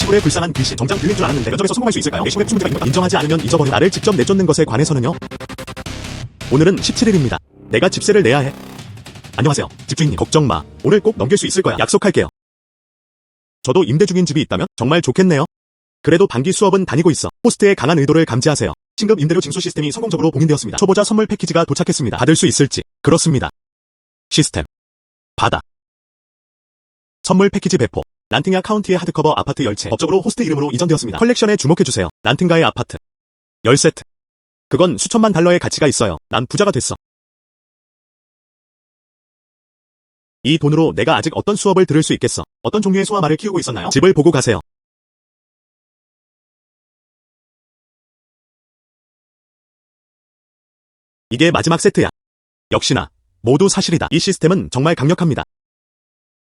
시골의 불쌍한 귀신. 정장 빌린 줄 알았는데 면접에서 성공할 수 있을까요? 내 시골에 무슨 문제가 있는 거야? 인정하지 않으면 잊어버려. 나를 직접 내쫓는 것에 관해서는요. 오늘은 17일입니다. 내가 집세를 내야 해. 안녕하세요. 집주인님. 걱정 마. 오늘 꼭 넘길 수 있을 거야. 약속할게요. 저도 임대 중인 집이 있다면 정말 좋겠네요. 그래도 반기 수업은 다니고 있어. 호스트의 강한 의도를 감지하세요. 신급 임대료 징수 시스템이 성공적으로 봉인되었습니다. 초보자 선물 패키지가 도착했습니다. 받을 수 있을지. 그렇습니다. 시스템. 받아. 선물 패키지 배포. 란팅야 카운티의 하드커버 아파트 10채. 법적으로 호스트 이름으로 이전되었습니다. 컬렉션에 주목해주세요. 란팅가의 아파트. 10세트. 그건 수천만 달러의 가치가 있어요. 난 부자가 됐어. 이 돈으로 내가 아직 어떤 수업을 들을 수 있겠어? 어떤 종류의 소와 말을 키우고 있었나요? 집을 보고 가세요. 이게 마지막 세트야. 역시나 모두 사실이다. 이 시스템은 정말 강력합니다.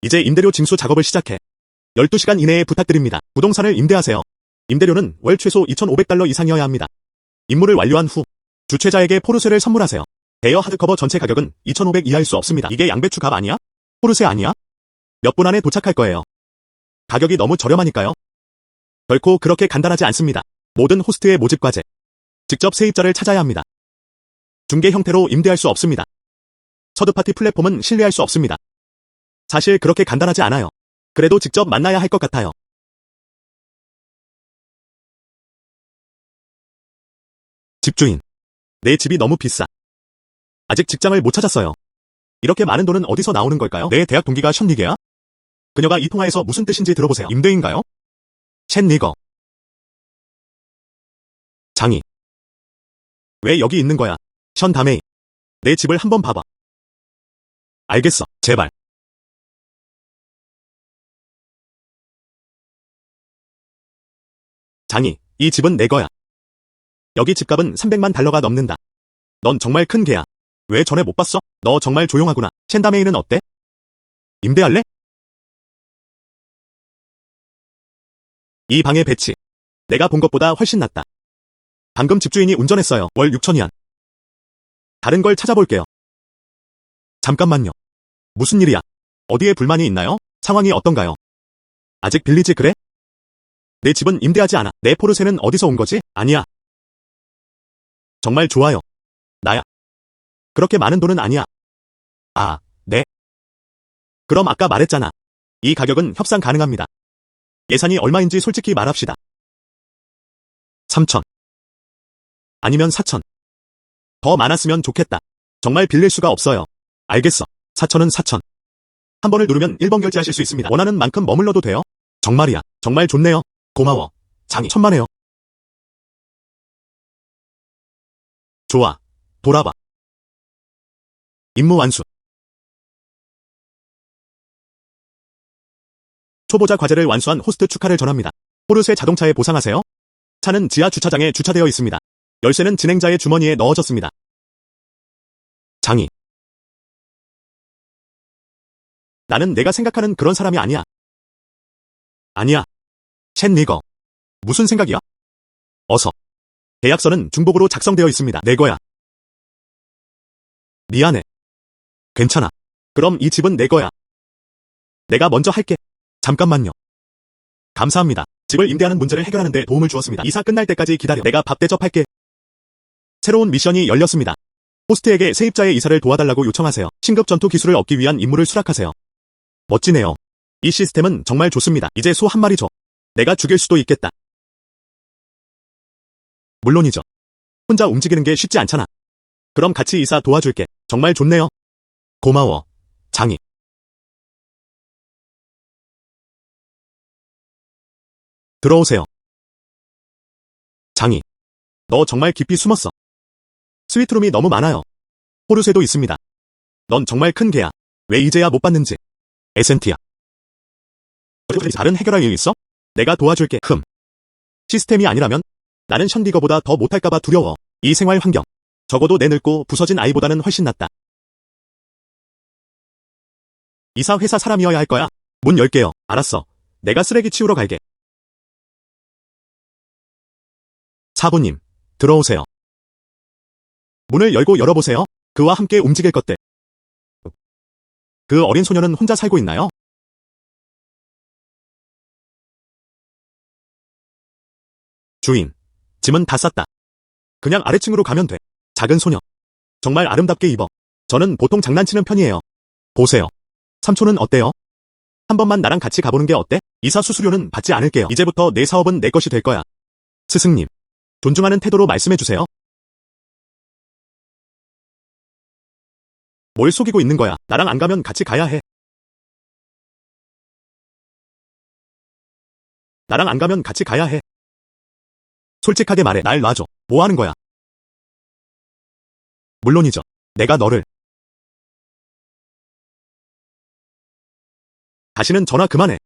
이제 임대료 징수 작업을 시작해. 12시간 이내에 부탁드립니다. 부동산을 임대하세요. 임대료는 월 최소 2,500달러 이상이어야 합니다. 임무를 완료한 후 주최자에게 포르쉐를 선물하세요. 대여 하드커버 전체 가격은 2,500 이하일 수 없습니다. 이게 양배추 값 아니야? 포르쉐 아니야? 몇 분 안에 도착할 거예요. 가격이 너무 저렴하니까요. 결코 그렇게 간단하지 않습니다. 모든 호스트의 모집 과제. 직접 세입자를 찾아야 합니다. 중개 형태로 임대할 수 없습니다. 서드파티 플랫폼은 신뢰할 수 없습니다. 사실 그렇게 간단하지 않아요. 그래도 직접 만나야 할 것 같아요. 집주인. 내 집이 너무 비싸. 아직 직장을 못 찾았어요. 이렇게 많은 돈은 어디서 나오는 걸까요? 내 대학 동기가 션 리게야? 그녀가 이 통화에서 무슨 뜻인지 들어보세요. 임대인가요? 션 리거. 장이. 왜 여기 있는 거야? 션 다메이. 내 집을 한번 봐봐. 알겠어. 제발. 장이, 이 집은 내 거야. 여기 집값은 300만 달러가 넘는다. 넌 정말 큰 개야. 왜 전에 못 봤어? 너 정말 조용하구나. 샌다메이는 어때? 임대할래? 이 방의 배치. 내가 본 것보다 훨씬 낫다. 방금 집주인이 운전했어요. 월 6천이안. 다른 걸 찾아볼게요. 잠깐만요. 무슨 일이야? 어디에 불만이 있나요? 상황이 어떤가요? 아직 빌리지 그래? 내 집은 임대하지 않아. 내 포르쉐는 어디서 온 거지? 아니야. 정말 좋아요. 나야. 그렇게 많은 돈은 아니야. 아, 네. 그럼 아까 말했잖아. 이 가격은 협상 가능합니다. 예산이 얼마인지 솔직히 말합시다. 3천. 아니면 4천. 더 많았으면 좋겠다. 정말 빌릴 수가 없어요. 알겠어. 4천은 4천. 한 번을 누르면 1번 결제하실 수 있습니다. 원하는 만큼 머물러도 돼요? 정말이야. 정말 좋네요. 고마워. 장이 천만에요. 좋아. 돌아봐. 임무 완수. 초보자 과제를 완수한 호스트 축하를 전합니다. 포르쉐 자동차에 보상하세요. 차는 지하 주차장에 주차되어 있습니다. 열쇠는 진행자의 주머니에 넣어졌습니다. 장이. 나는 내가 생각하는 그런 사람이 아니야. 아니야. 챈 리거. 무슨 생각이야? 어서. 계약서는 중복으로 작성되어 있습니다. 내 거야. 미안해. 괜찮아. 그럼 이 집은 내 거야. 내가 먼저 할게. 잠깐만요. 감사합니다. 집을 임대하는 문제를 해결하는 데 도움을 주었습니다. 이사 끝날 때까지 기다려. 내가 밥 대접할게. 새로운 미션이 열렸습니다. 호스트에게 세입자의 이사를 도와달라고 요청하세요. 신급 전투 기술을 얻기 위한 임무를 수락하세요. 멋지네요. 이 시스템은 정말 좋습니다. 이제 소 한 마리 줘. 내가 죽일 수도 있겠다. 물론이죠. 혼자 움직이는 게 쉽지 않잖아. 그럼 같이 이사 도와줄게. 정말 좋네요. 고마워. 장이. 들어오세요. 장이. 너 정말 깊이 숨었어. 스위트룸이 너무 많아요. 포르쉐도 있습니다. 넌 정말 큰 개야. 왜 이제야 못 봤는지. 에센티야. 다른 해결할 일 있어? 내가 도와줄게. 시스템이 아니라면? 나는 션디거보다 더 못할까봐 두려워. 이 생활 환경. 적어도 내 늙고 부서진 아이보다는 훨씬 낫다. 이사 회사 사람이어야 할 거야. 문 열게요. 알았어. 내가 쓰레기 치우러 갈게. 사부님, 들어오세요. 문을 열고 열어보세요. 그와 함께 움직일 것들. 그 어린 소녀는 혼자 살고 있나요? 주인, 짐은 다 쌌다. 그냥 아래층으로 가면 돼. 작은 소녀. 정말 아름답게 입어. 저는 보통 장난치는 편이에요. 보세요. 삼촌은 어때요? 한 번만 나랑 같이 가보는 게 어때? 이사 수수료는 받지 않을게요. 이제부터 내 사업은 내 것이 될 거야. 스승님. 존중하는 태도로 말씀해주세요. 뭘 속이고 있는 거야? 나랑 안 가면 같이 가야 해. 나랑 안 가면 같이 가야 해. 솔직하게 말해. 날 놔줘. 뭐 하는 거야? 물론이죠. 내가 너를. 다시는 전화 그만해.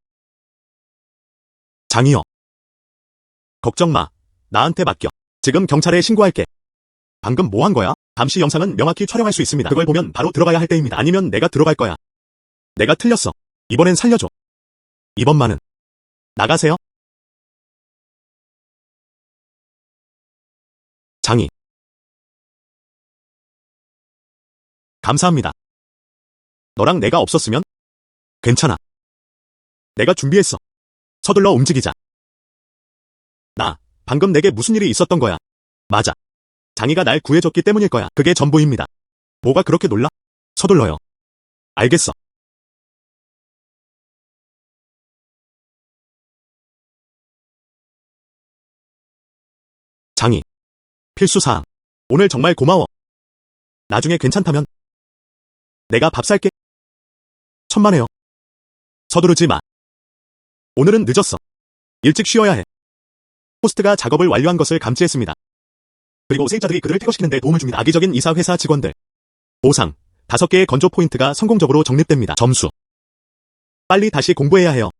장이여. 걱정 마. 나한테 맡겨. 지금 경찰에 신고할게. 방금 뭐 한 거야? 감시 영상은 명확히 촬영할 수 있습니다. 그걸 보면 바로 들어가야 할 때입니다. 아니면 내가 들어갈 거야. 내가 틀렸어. 이번엔 살려줘. 이번만은. 나가세요. 장이. 감사합니다. 너랑 내가 없었으면? 괜찮아. 내가 준비했어. 서둘러 움직이자. 방금 내게 무슨 일이 있었던 거야? 맞아. 장이가 날 구해줬기 때문일 거야. 그게 전부입니다. 뭐가 그렇게 놀라? 서둘러요. 알겠어. 장이. 필수사항. 오늘 정말 고마워. 나중에 괜찮다면 내가 밥 살게. 천만에요. 서두르지 마. 오늘은 늦었어. 일찍 쉬어야 해. 호스트가 작업을 완료한 것을 감지했습니다. 그리고 세입자들이 그를 퇴거시키는데 도움을 줍니다. 악의적인 이사 회사 직원들. 보상. 5개의 건조 포인트가 성공적으로 적립됩니다. 점수. 빨리 다시 공부해야 해요.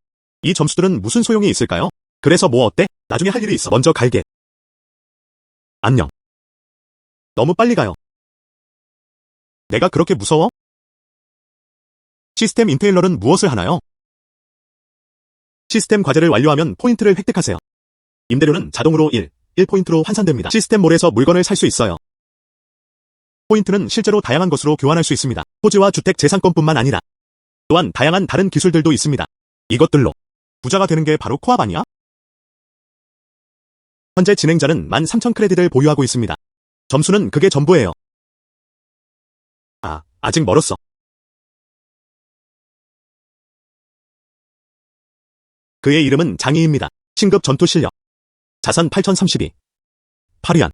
이 점수들은 무슨 소용이 있을까요? 그래서 뭐 어때? 나중에 할 일이 있어. 먼저 갈게. 안녕. 너무 빨리 가요. 내가 그렇게 무서워? 시스템 인테일러는 무엇을 하나요? 시스템 과제를 완료하면 포인트를 획득하세요. 임대료는 자동으로 1포인트로 환산됩니다. 시스템몰에서 물건을 살 수 있어요. 포인트는 실제로 다양한 것으로 교환할 수 있습니다. 토지와 주택 재산권뿐만 아니라 또한 다양한 다른 기술들도 있습니다. 이것들로 부자가 되는 게 바로 코앞 아니야? 현재 진행자는 13,000 크레딧을 보유하고 있습니다. 점수는 그게 전부예요. 아직 멀었어. 그의 이름은 장이입니다. 신급 전투 실력. 자산 8032. 8위안.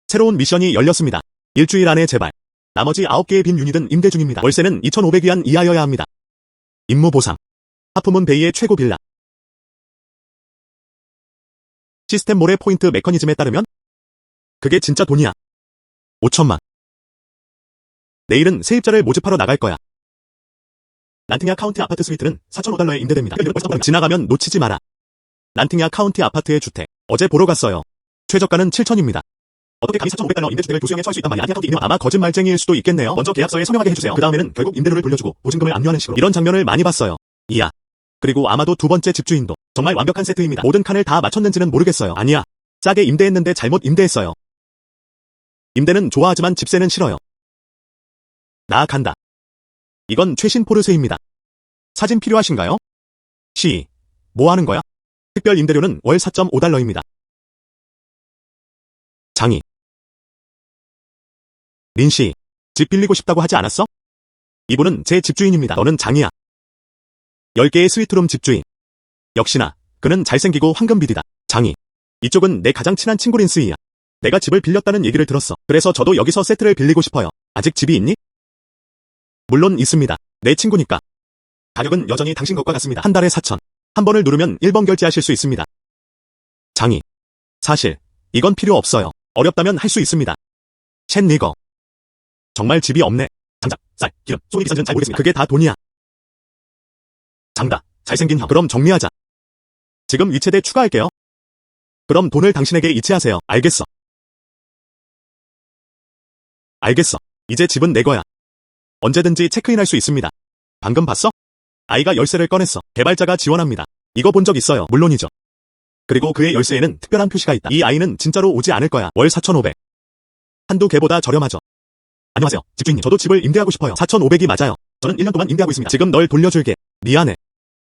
새로운 미션이 열렸습니다. 일주일 안에 제발. 나머지 9개의 빈 유닛은 임대 중입니다. 월세는 2,500위안 이하여야 합니다. 임무 보상. 하프문 베이의 최고 빌라. 시스템몰의 포인트 메커니즘에 따르면 그게 진짜 돈이야. 5천만. 내일은 세입자를 모집하러 나갈 거야. 란팅야 카운티 아파트 스위트는 4,500달러에 임대됩니다. 지나가면 놓치지 마라. 란팅야 카운티 아파트의 주택. 어제 보러 갔어요. 최저가는 7천입니다. 어떻게 감히 4,500달러 임대주택을 교수형에 처할 수 있단 말이야. 아마 거짓말쟁이일 수도 있겠네요. 먼저 계약서에 서명하게 해주세요. 그 다음에는 결국 임대료를 돌려주고 보증금을 압류하는 식으로. 이런 장면을 많이 봤어요. 이야. 그리고 아마도 두 번째 집주인도 정말 완벽한 세트입니다. 모든 칸을 다 맞췄는지는 모르겠어요. 아니야. 싸게 임대했는데 잘못 임대했어요. 임대는 좋아하지만 집세는 싫어요. 나 간다. 이건 최신 포르쉐입니다. 사진 필요하신가요? 뭐 하는 거야? 특별 임대료는 월 4.5달러입니다. 장이. 린씨, 집 빌리고 싶다고 하지 않았어? 이분은 제 집주인입니다. 너는 장이야. 10개의 스위트룸 집주인. 역시나 그는 잘생기고 황금비디다. 장이. 이쪽은 내 가장 친한 친구 린스이야. 내가 집을 빌렸다는 얘기를 들었어. 그래서 저도 여기서 세트를 빌리고 싶어요. 아직 집이 있니? 물론 있습니다. 내 친구니까. 가격은 여전히 당신 것과 같습니다. 한 달에 4천. 한 번을 누르면 1번 결제하실 수 있습니다. 장이. 사실 이건 필요 없어요. 어렵다면 할 수 있습니다. 쉔 리거. 정말 집이 없네. 장작, 쌀, 기름, 손이 비싼지는 잘 모르겠습니다. 그게 다 돈이야. 장다. 잘생긴 형. 그럼 정리하자. 지금 위챗에 추가할게요. 그럼 돈을 당신에게 이체하세요. 알겠어. 알겠어. 이제 집은 내 거야. 언제든지 체크인할 수 있습니다. 방금 봤어? 아이가 열쇠를 꺼냈어. 개발자가 지원합니다. 이거 본 적 있어요. 물론이죠. 그리고 그의 열쇠에는 특별한 표시가 있다. 이 아이는 진짜로 오지 않을 거야. 월 4,500. 한두 개보다 저렴하죠. 안녕하세요. 집주인님. 저도 집을 임대하고 싶어요. 4,500이 맞아요. 저는 1년 동안 임대하고 있습니다. 지금 널 돌려줄게. 미안해.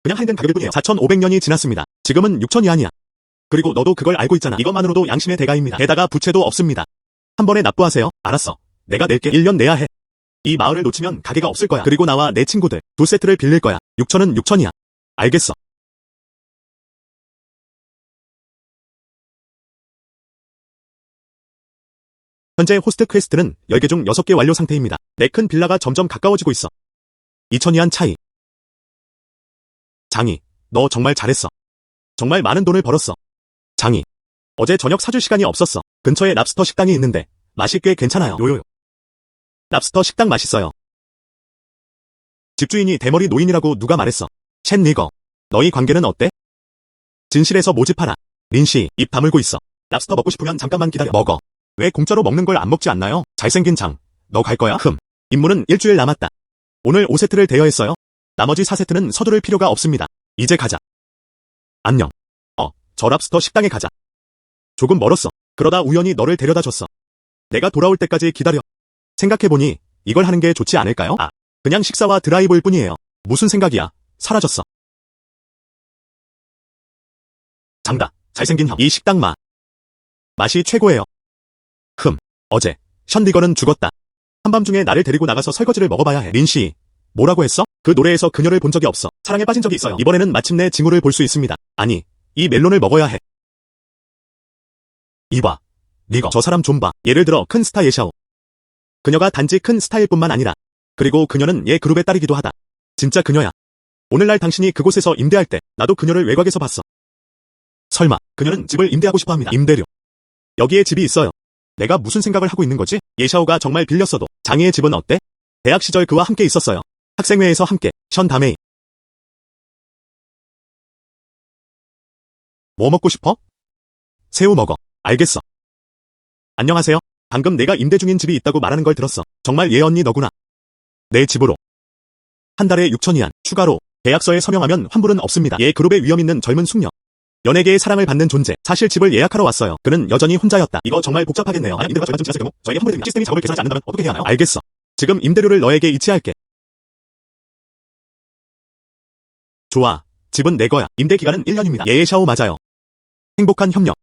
그냥 할인된 가격일 뿐이에요. 4,500년이 지났습니다. 지금은 6,000위안이야. 그리고 너도 그걸 알고 있잖아. 이것만으로도 양심의 대가입니다. 게다가 부채도 없습니다. 한 번에 납부하세요. 알았어. 내가 낼게. 1년 내야 해. 이 마을을 놓치면 가게가 없을 거야. 그리고 나와 내 친구들 2세트를 빌릴 거야. 6천은 6천이야. 알겠어. 현재 호스트 퀘스트는 10개 중 6개 완료 상태입니다. 내 큰 빌라가 점점 가까워지고 있어. 2천이한 차이. 장이, 너 정말 잘했어. 정말 많은 돈을 벌었어. 장이, 어제 저녁 사줄 시간이 없었어. 근처에 랍스터 식당이 있는데 맛이 꽤 괜찮아요. 요요. 랍스터 식당 맛있어요. 집주인이 대머리 노인이라고 누가 말했어. 챗 리거, 너희 관계는 어때? 진실에서 모집하라. 린씨, 입 다물고 있어. 랍스터 먹고 싶으면 잠깐만 기다려. 먹어. 왜 공짜로 먹는 걸 안 먹지 않나요? 잘생긴 장, 너 갈 거야? 임무는 일주일 남았다. 오늘 5세트를 대여했어요. 나머지 4세트는 서두를 필요가 없습니다. 이제 가자. 안녕. 저 랍스터 식당에 가자. 조금 멀었어. 그러다 우연히 너를 데려다 줬어. 내가 돌아올 때까지 기다려. 생각해보니 이걸 하는 게 좋지 않을까요? 그냥 식사와 드라이브일 뿐이에요. 무슨 생각이야? 사라졌어. 장다. 잘생긴 형. 이 식당 맛이 최고예요. 어제 션디건은 죽었다. 한밤중에 나를 데리고 나가서 설거지를 먹어봐야 해. 린씨, 뭐라고 했어? 그 노래에서 그녀를 본 적이 없어. 사랑에 빠진 적이 있어요. 이번에는 마침내 징후를 볼 수 있습니다. 아니, 이 멜론을 먹어야 해. 이봐. 리거, 저 사람 좀 봐. 예를 들어 큰 스타 예샤오. 그녀가 단지 큰 스타일 뿐만 아니라 그리고 그녀는 얘 그룹의 딸이기도 하다. 진짜 그녀야. 오늘날 당신이 그곳에서 임대할 때 나도 그녀를 외곽에서 봤어. 설마 그녀는 집을 임대하고 싶어합니다. 임대료. 여기에 집이 있어요. 내가 무슨 생각을 하고 있는 거지? 예샤오가 정말 빌렸어도 장이의 집은 어때? 대학 시절 그와 함께 있었어요. 학생회에서 함께. 션 다메이. 뭐 먹고 싶어? 새우 먹어. 알겠어. 안녕하세요. 방금 내가 임대 중인 집이 있다고 말하는 걸 들었어. 정말 얘 언니 너구나. 내 집으로. 한 달에 6천이안. 추가로 계약서에 서명하면 환불은 없습니다. 얘 그룹의 위험 있는 젊은 숙녀. 연예계의 사랑을 받는 존재. 사실 집을 예약하러 왔어요. 그는 여전히 혼자였다. 이거 정말 복잡하겠네요. 임대료가 저희가 좀 지났을 경우 저에게 환불됩니다. 시스템이 작업을 계산하지 않는다면 어떻게 해야 하나요? 알겠어. 지금 임대료를 너에게 이체할게. 좋아. 집은 내 거야. 임대 기간은 1년입니다. 예샤오 맞아요. 행복한 협력.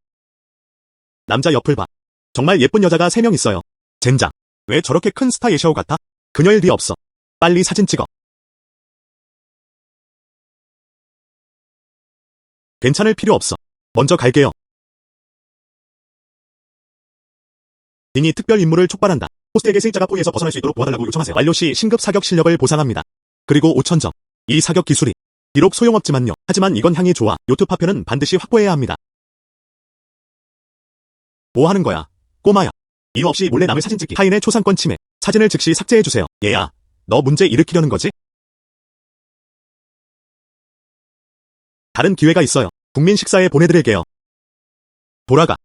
남자 옆을 봐. 정말 예쁜 여자가 3명 있어요. 젠장. 왜 저렇게 큰 스타 예샤오 같아? 그녀일 리 없어. 빨리 사진 찍어. 괜찮을 필요 없어. 먼저 갈게요. 딘이 특별 임무를 촉발한다. 호스트에게 세입자가 포위에서 벗어날 수 있도록 도와달라고 요청하세요. 완료 시 신급 사격 실력을 보상합니다. 그리고 5,000점. 이 사격 기술이 비록 소용없지만요. 하지만 이건 향이 좋아. 요트 파편은 반드시 확보해야 합니다. 뭐 하는 거야? 꼬마야. 이유 없이 몰래 남의 사진 찍기. 타인의 초상권 침해. 사진을 즉시 삭제해주세요. 얘야. 너 문제 일으키려는 거지? 다른 기회가 있어요. 국민 식사에 보내드릴게요. 돌아가.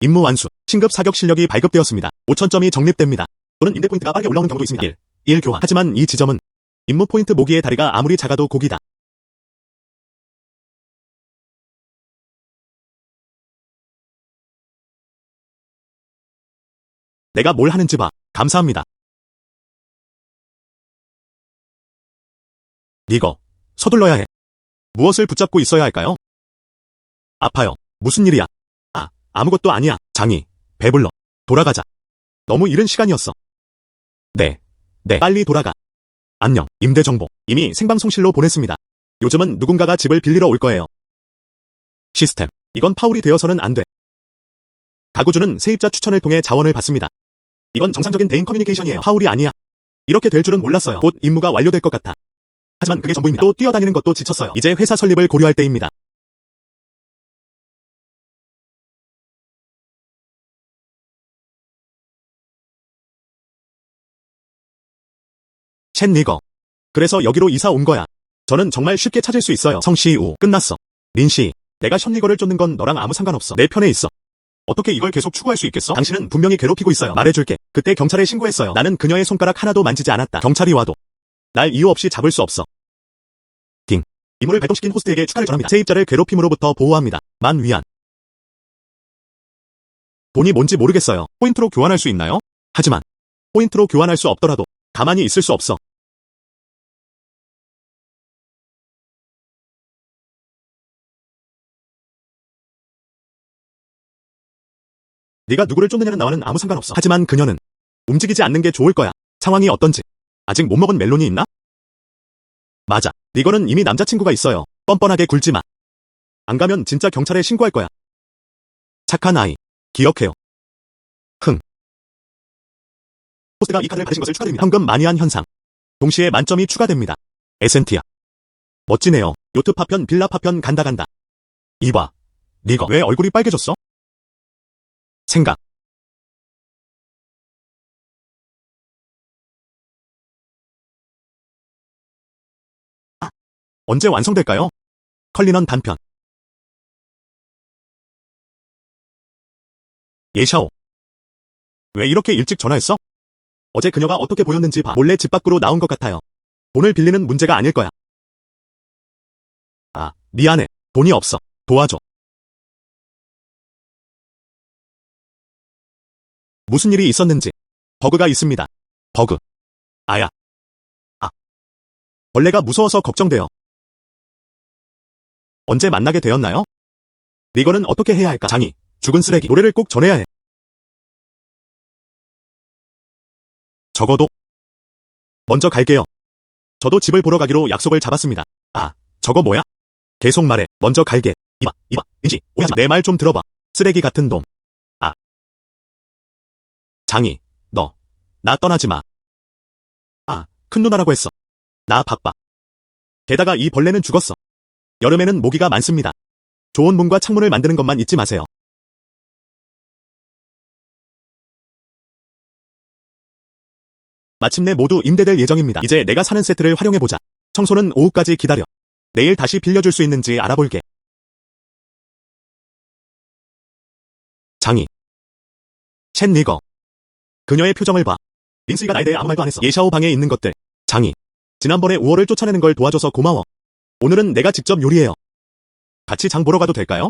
임무 완수. 신급 사격 실력이 발급되었습니다. 5,000점이 적립됩니다. 또는 임대 포인트가 빠르게 올라오는 경우도 있습니다. 1 교환. 하지만 이 지점은 임무 포인트 모기의 다리가 아무리 작아도 고기다. 내가 뭘 하는지 봐. 감사합니다. 리거. 서둘러야 해. 무엇을 붙잡고 있어야 할까요? 아파요. 무슨 일이야? 아무것도 아니야. 장이. 배불러. 돌아가자. 너무 이른 시간이었어. 네. 빨리 돌아가. 안녕. 임대 정보. 이미 생방송실로 보냈습니다. 요즘은 누군가가 집을 빌리러 올 거예요. 시스템. 이건 파울이 되어서는 안 돼. 가구주는 세입자 추천을 통해 자원을 받습니다. 이건 정상적인 대인 커뮤니케이션이에요. 파울이 아니야. 이렇게 될 줄은 몰랐어요. 곧 임무가 완료될 것 같아. 하지만 그게 전부입니다. 또 뛰어다니는 것도 지쳤어요. 이제 회사 설립을 고려할 때입니다. 챗 리거. 그래서 여기로 이사 온 거야. 저는 정말 쉽게 찾을 수 있어요. 성시우. 끝났어. 린씨. 내가 션 리거를 쫓는 건 너랑 아무 상관없어. 내 편에 있어. 어떻게 이걸 계속 추구할 수 있겠어? 당신은 분명히 괴롭히고 있어요. 말해줄게. 그때 경찰에 신고했어요. 나는 그녀의 손가락 하나도 만지지 않았다. 경찰이 와도 날 이유 없이 잡을 수 없어. 딩. 임무를 발동시킨 호스트에게 축하를 전합니다. 세입자를 괴롭힘으로부터 보호합니다. 만 위안. 돈이 뭔지 모르겠어요. 포인트로 교환할 수 있나요? 하지만 포인트로 교환할 수 없더라도 가만히 있을 수 없어. 네가 누구를 쫓느냐는 나와는 아무 상관없어. 하지만 그녀는 움직이지 않는 게 좋을 거야. 상황이 어떤지. 아직 못 먹은 멜론이 있나? 맞아. 리거는 이미 남자친구가 있어요. 뻔뻔하게 굴지 마. 안 가면 진짜 경찰에 신고할 거야. 착한 아이. 기억해요. 흥. 호스트가 이 카드를 받으신 것을 축하드립니다. 현금 마니안 현상. 동시에 만점이 추가됩니다. 에센티아. 멋지네요. 요트 파편, 빌라 파편 간다. 이봐. 리거 왜 얼굴이 빨개졌어? 생각. 언제 완성될까요? 컬리넌 단편. 예샤오. 왜 이렇게 일찍 전화했어? 어제 그녀가 어떻게 보였는지 봐. 몰래 집 밖으로 나온 것 같아요. 돈을 빌리는 문제가 아닐 거야. 아, 미안해. 돈이 없어. 도와줘. 무슨 일이 있었는지. 버그가 있습니다. 버그. 아야. 아. 벌레가 무서워서 걱정돼요. 언제 만나게 되었나요? 리거는 어떻게 해야 할까? 장이. 죽은 쓰레기. 노래를 꼭 전해야 해. 적어도. 먼저 갈게요. 저도 집을 보러 가기로 약속을 잡았습니다. 아, 저거 뭐야? 계속 말해. 먼저 갈게. 이봐, 인지, 오야지 마. 내 말 좀 들어봐. 쓰레기 같은 놈. 아. 장이, 나 떠나지 마. 아, 큰 누나라고 했어. 나 바빠. 게다가 이 벌레는 죽었어. 여름에는 모기가 많습니다. 좋은 문과 창문을 만드는 것만 잊지 마세요. 마침내 모두 임대될 예정입니다. 이제 내가 사는 세트를 활용해보자. 청소는 오후까지 기다려. 내일 다시 빌려줄 수 있는지 알아볼게. 장이. 첸 리거. 그녀의 표정을 봐. 린스이가 나에 대해 아무 말도 안 했어. 예샤오 방에 있는 것들. 장이. 지난번에 우월을 쫓아내는 걸 도와줘서 고마워. 오늘은 내가 직접 요리해요. 같이 장 보러 가도 될까요?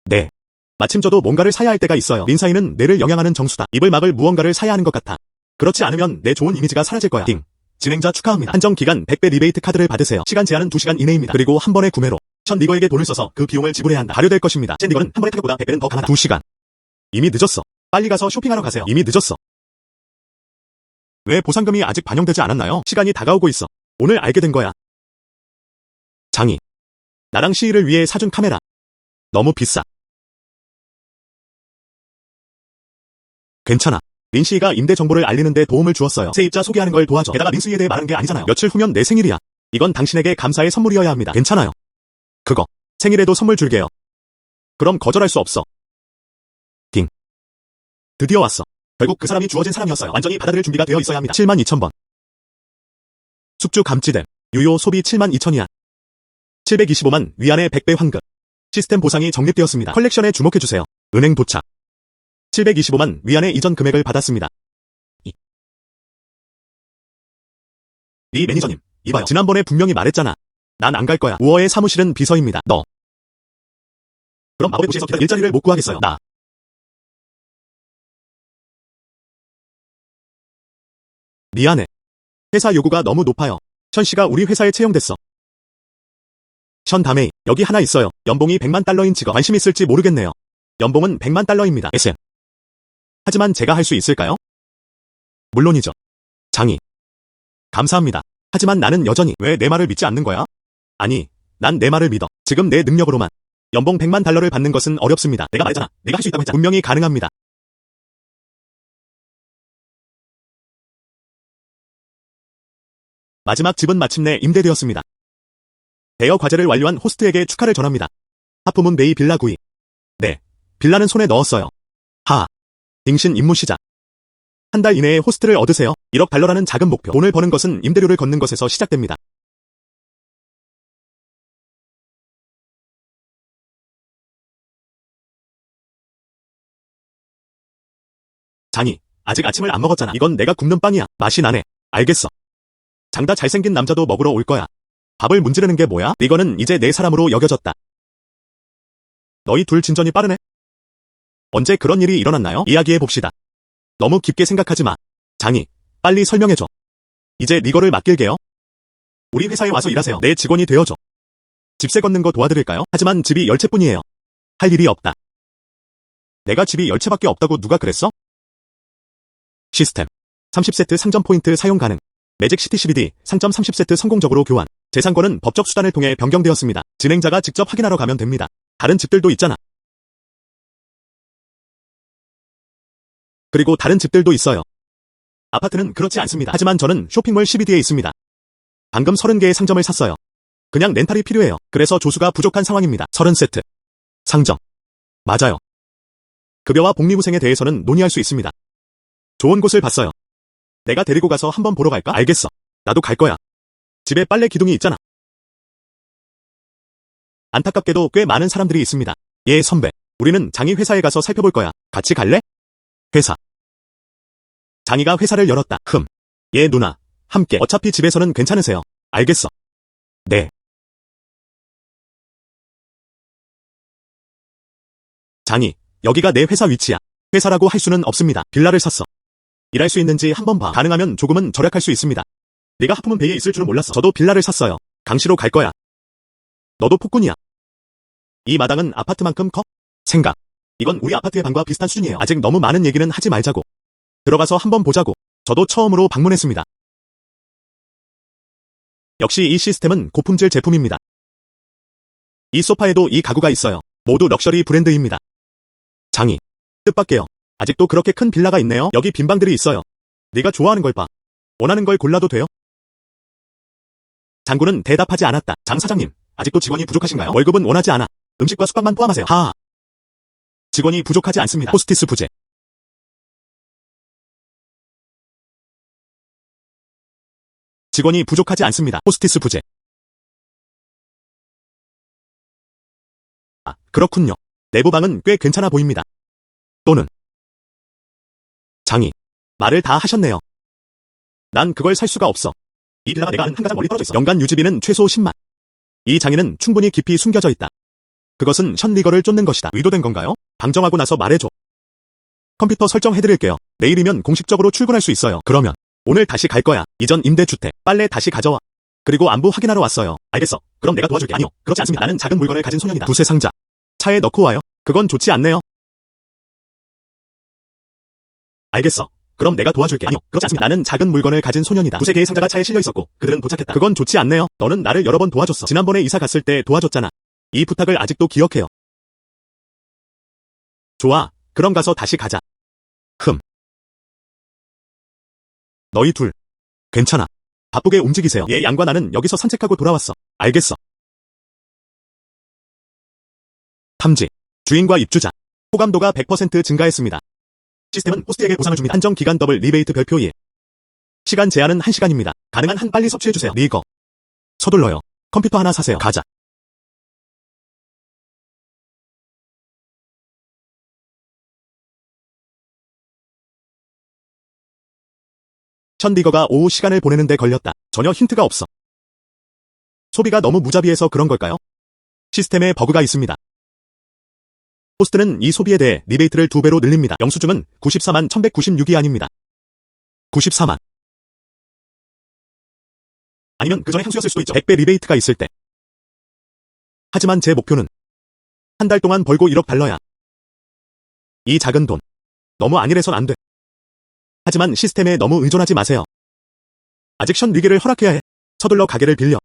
네. 마침 저도 뭔가를 사야 할 때가 있어요. 린사이는 뇌를 영향하는 정수다. 입을 막을 무언가를 사야 하는 것 같아. 그렇지 않으면 내 좋은 이미지가 사라질 거야. 딩. 진행자 축하합니다. 한정 기간 100배 리베이트 카드를 받으세요. 시간 제한은 2시간 이내입니다. 그리고 한 번의 구매로 션 리거에게 돈을 써서 그 비용을 지불해야 한다. 발효될 것입니다. 젠 리거는 한 번의 타격보다 100배는 더 강하다. 2시간. 이미 늦었어. 빨리 가서 쇼핑하러 가세요. 이미 늦었어. 왜 보상금이 아직 반영되지 않았나요? 시간이 다가오고 있어. 오늘 알게 된 거야. 장이. 나랑 시일을 위해 사준 카메라. 너무 비싸. 괜찮아. 린시이가 임대 정보를 알리는데 도움을 주었어요. 세입자 소개하는 걸 도와줘. 게다가 린시이에 대해 말한 게 아니잖아요. 며칠 후면 내 생일이야. 이건 당신에게 감사의 선물이어야 합니다. 괜찮아요. 그거. 생일에도 선물 줄게요. 그럼 거절할 수 없어. 딩. 드디어 왔어. 결국 그 사람이 주어진 사람이었어요. 완전히 받아들일 준비가 되어 있어야 합니다. 72,000번. 숙주 감지됨. 유효 소비 72,000이야. 725만 위안의 100배 환급. 시스템 보상이 적립되었습니다. 컬렉션에 주목해주세요. 은행 도착. 725만 위안의 이전 금액을 받았습니다. 이 매니저님, 이봐요. 지난번에 분명히 말했잖아. 난 안 갈 거야. 우어의 사무실은 비서입니다. 너. 그럼 마법의 도시에서 기다려 일자리를 못 구하겠어요. 나. 미안해. 회사 요구가 너무 높아요. 션 씨가 우리 회사에 채용됐어. 션 다메이, 여기 하나 있어요. 연봉이 100만 달러인 직업. 관심 있을지 모르겠네요. 연봉은 100만 달러입니다. SM. 하지만 제가 할 수 있을까요? 물론이죠. 장이. 감사합니다. 하지만 나는 여전히 왜 내 말을 믿지 않는 거야? 아니, 난 내 말을 믿어. 지금 내 능력으로만 연봉 100만 달러를 받는 것은 어렵습니다. 내가 말했잖아. 내가 할 수 있다고 했잖아. 분명히 가능합니다. 마지막 집은 마침내 임대되었습니다. 대여 과제를 완료한 호스트에게 축하를 전합니다. 하프문 베이 빌라 구이. 네, 빌라는 손에 넣었어요. 하하. 딩신 임무 시작. 한 달 이내에 호스트를 얻으세요. 1억 달러라는 작은 목표. 돈을 버는 것은 임대료를 걷는 것에서 시작됩니다. 장이, 아직 아침을 안 먹었잖아. 이건 내가 굽는 빵이야. 맛이 나네. 알겠어. 장다 잘생긴 남자도 먹으러 올 거야. 밥을 문지르는 게 뭐야? 이거는 이제 내 사람으로 여겨졌다. 너희 둘 진전이 빠르네. 언제 그런 일이 일어났나요? 이야기해봅시다. 너무 깊게 생각하지 마. 장이, 빨리 설명해줘. 이제 리거를 맡길게요. 우리 회사에 와서 일하세요. 내 직원이 되어줘. 집세 걷는 거 도와드릴까요? 하지만 집이 10채뿐이에요. 할 일이 없다. 내가 집이 10채밖에 없다고 누가 그랬어? 시스템. 30세트 상점 포인트 사용 가능. 매직 시티 CBD 상점 30세트 성공적으로 교환. 재산권은 법적 수단을 통해 변경되었습니다. 진행자가 직접 확인하러 가면 됩니다. 다른 집들도 있잖아. 그리고 다른 집들도 있어요. 아파트는 그렇지 않습니다. 하지만 저는 쇼핑몰 CBD에 있습니다. 방금 30개의 상점을 샀어요. 그냥 렌탈이 필요해요. 그래서 조수가 부족한 상황입니다. 30세트. 상점. 맞아요. 급여와 복리후생에 대해서는 논의할 수 있습니다. 좋은 곳을 봤어요. 내가 데리고 가서 한번 보러 갈까? 알겠어. 나도 갈 거야. 집에 빨래 기둥이 있잖아. 안타깝게도 꽤 많은 사람들이 있습니다. 예, 선배. 우리는 장이 회사에 가서 살펴볼 거야. 같이 갈래? 회사. 장이가 회사를 열었다. 예, 누나. 함께. 어차피 집에서는 괜찮으세요. 알겠어. 네. 장이, 여기가 내 회사 위치야. 회사라고 할 수는 없습니다. 빌라를 샀어. 일할 수 있는지 한번 봐. 가능하면 조금은 절약할 수 있습니다. 네가 하품은 베이에 있을 줄은 몰랐어. 저도 빌라를 샀어요. 강시로 갈 거야. 너도 폭군이야. 이 마당은 아파트만큼 커? 생각. 이건 우리 아파트의 방과 비슷한 수준이에요. 아직 너무 많은 얘기는 하지 말자고. 들어가서 한번 보자고. 저도 처음으로 방문했습니다. 역시 이 시스템은 고품질 제품입니다. 이 소파에도 이 가구가 있어요. 모두 럭셔리 브랜드입니다. 장이. 뜻밖에요. 아직도 그렇게 큰 빌라가 있네요. 여기 빈 방들이 있어요. 네가 좋아하는 걸 봐. 원하는 걸 골라도 돼요? 장군은 대답하지 않았다. 장 사장님, 아직도 직원이 부족하신가요? 월급은 원하지 않아. 음식과 숙박만 포함하세요. 하하. 직원이 부족하지 않습니다. 호스티스 부재. 직원이 부족하지 않습니다. 호스티스 부재. 아, 그렇군요. 내부 방은 꽤 괜찮아 보입니다. 또는 장이. 말을 다 하셨네요. 난 그걸 살 수가 없어. 이 빌라가 내가 아는 한 가장 멀리 떨어져 있어. 연간 유지비는 최소 10만. 이 장에는 충분히 깊이 숨겨져 있다. 그것은 션 리거를 쫓는 것이다. 의도된 건가요? 방정하고 나서 말해줘. 컴퓨터 설정해드릴게요. 내일이면 공식적으로 출근할 수 있어요. 그러면 오늘 다시 갈 거야. 이전 임대주택. 빨래 다시 가져와. 그리고 안부 확인하러 왔어요. 알겠어. 그럼 내가 도와줄게. 아니요. 그렇지 않습니다. 나는 작은 물건을 가진 소년이다. 두세 상자. 차에 넣고 와요. 그건 좋지 않네요. 알겠어. 그럼 내가 도와줄게. 아니요. 그렇지 않습니다. 나는 작은 물건을 가진 소년이다. 두세 개의 상자가 차에 실려 있었고 그들은 도착했다. 그건 좋지 않네요. 너는 나를 여러 번 도와줬어. 지난번에 이사 갔을 때 도와줬잖아. 이 부탁을 아직도 기억해요. 좋아. 그럼 가서 다시 가자. 너희 둘. 괜찮아. 바쁘게 움직이세요. 얘 양과 나는 여기서 산책하고 돌아왔어. 알겠어. 탐지. 주인과 입주자. 호감도가 100% 증가했습니다. 시스템은 호스트에게 보상을 줍니다. 한정 기간 더블 리베이트 별표 1. 시간 제한은 1시간입니다. 가능한 한 빨리 섭취해주세요. 리거. 서둘러요. 컴퓨터 하나 사세요. 가자. 션 리거가 오후 시간을 보내는데 걸렸다. 전혀 힌트가 없어. 소비가 너무 무자비해서 그런 걸까요? 시스템에 버그가 있습니다. 호스트는 이 소비에 대해 리베이트를 2배로 늘립니다. 영수증은 94만 1196이 아닙니다. 94만. 아니면 그 전에 향수였을 수도 있죠. 100배 리베이트가 있을 때. 하지만 제 목표는 한 달 동안 벌고 1억 달러야. 이 작은 돈. 너무 안일해선 안 돼. 하지만 시스템에 너무 의존하지 마세요. 아직 션 리게를 허락해야 해. 서둘러 가게를 빌려.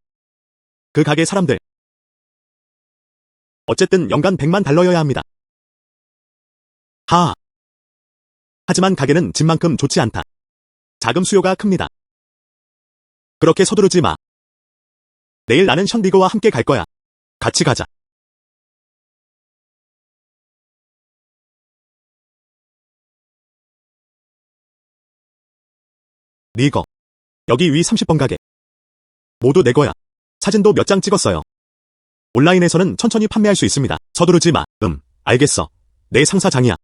그 가게 사람들. 어쨌든 연간 100만 달러여야 합니다. 하하. 하지만 가게는 집만큼 좋지 않다. 자금 수요가 큽니다. 그렇게 서두르지 마. 내일 나는 션 리거와 함께 갈 거야. 같이 가자. 리거. 여기 위 30번 가게. 모두 내 거야. 사진도 몇 장 찍었어요. 온라인에서는 천천히 판매할 수 있습니다. 서두르지 마. 알겠어. 내 상사장이야.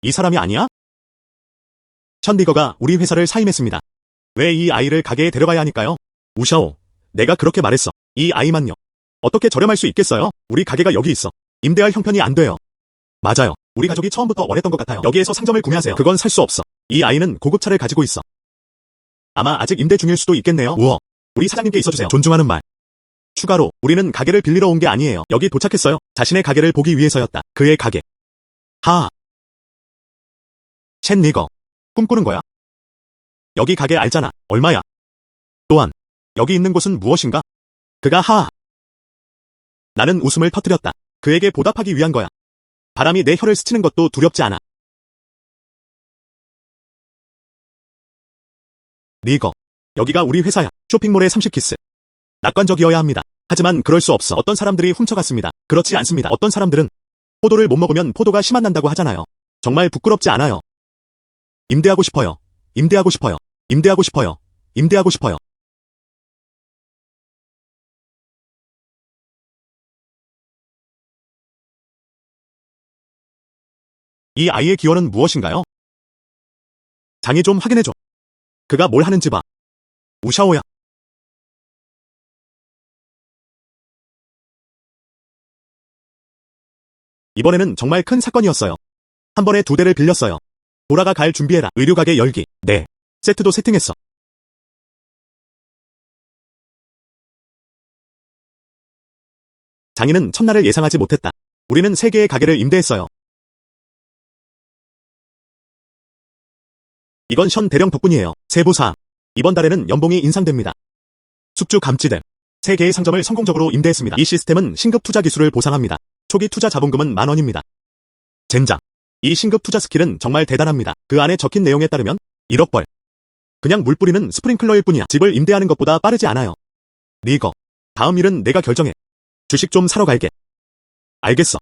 이 사람이 아니야? 션 리거가 우리 회사를 사임했습니다. 왜 이 아이를 가게에 데려가야 하니까요? 우샤오. 내가 그렇게 말했어. 이 아이만요. 어떻게 저렴할 수 있겠어요? 우리 가게가 여기 있어. 임대할 형편이 안 돼요. 맞아요. 우리 가족이 처음부터 원했던 것 같아요. 여기에서 상점을 구매하세요. 그건 살 수 없어. 이 아이는 고급차를 가지고 있어. 아마 아직 임대 중일 수도 있겠네요. 우와. 우리 사장님께 있어주세요. 존중하는 말. 추가로 우리는 가게를 빌리러 온 게 아니에요. 여기 도착했어요. 자신의 가게를 보기 위해서였다. 그의 가게. 하하. 쉔 니거. 꿈꾸는 거야? 여기 가게 알잖아. 얼마야? 또한 여기 있는 곳은 무엇인가? 그가 하하. 나는 웃음을 터뜨렸다. 그에게 보답하기 위한 거야. 바람이 내 혀를 스치는 것도 두렵지 않아. 니거. 여기가 우리 회사야. 쇼핑몰의 30키스. 낙관적이어야 합니다. 하지만 그럴 수 없어. 어떤 사람들이 훔쳐갔습니다. 그렇지 않습니다. 어떤 사람들은 포도를 못 먹으면 포도가 씨맛 난다고 하잖아요. 정말 부끄럽지 않아요. 임대하고 싶어요. 임대하고 싶어요. 임대하고 싶어요. 임대하고 싶어요. 이 아이의 기원은 무엇인가요? 장이 좀 확인해줘. 그가 뭘 하는지 봐. 우샤오야. 이번에는 정말 큰 사건이었어요. 한 번에 2대를 빌렸어요. 돌아가 갈 준비해라. 의류가게 열기. 네. 세트도 세팅했어. 장인은 첫날을 예상하지 못했다. 우리는 3개의 가게를 임대했어요. 이건 션 대령 덕분이에요. 세부사항. 이번 달에는 연봉이 인상됩니다. 숙주 감찌됨. 3개의 상점을 성공적으로 임대했습니다. 이 시스템은 신급 투자 기술을 보상합니다. 초기 투자 자본금은 10,000원입니다. 젠장. 이 신급 투자 스킬은 정말 대단합니다. 그 안에 적힌 내용에 따르면 1억 벌. 그냥 물 뿌리는 스프링클러일 뿐이야. 집을 임대하는 것보다 빠르지 않아요. 니거. 다음 일은 내가 결정해. 주식 좀 사러 갈게. 알겠어.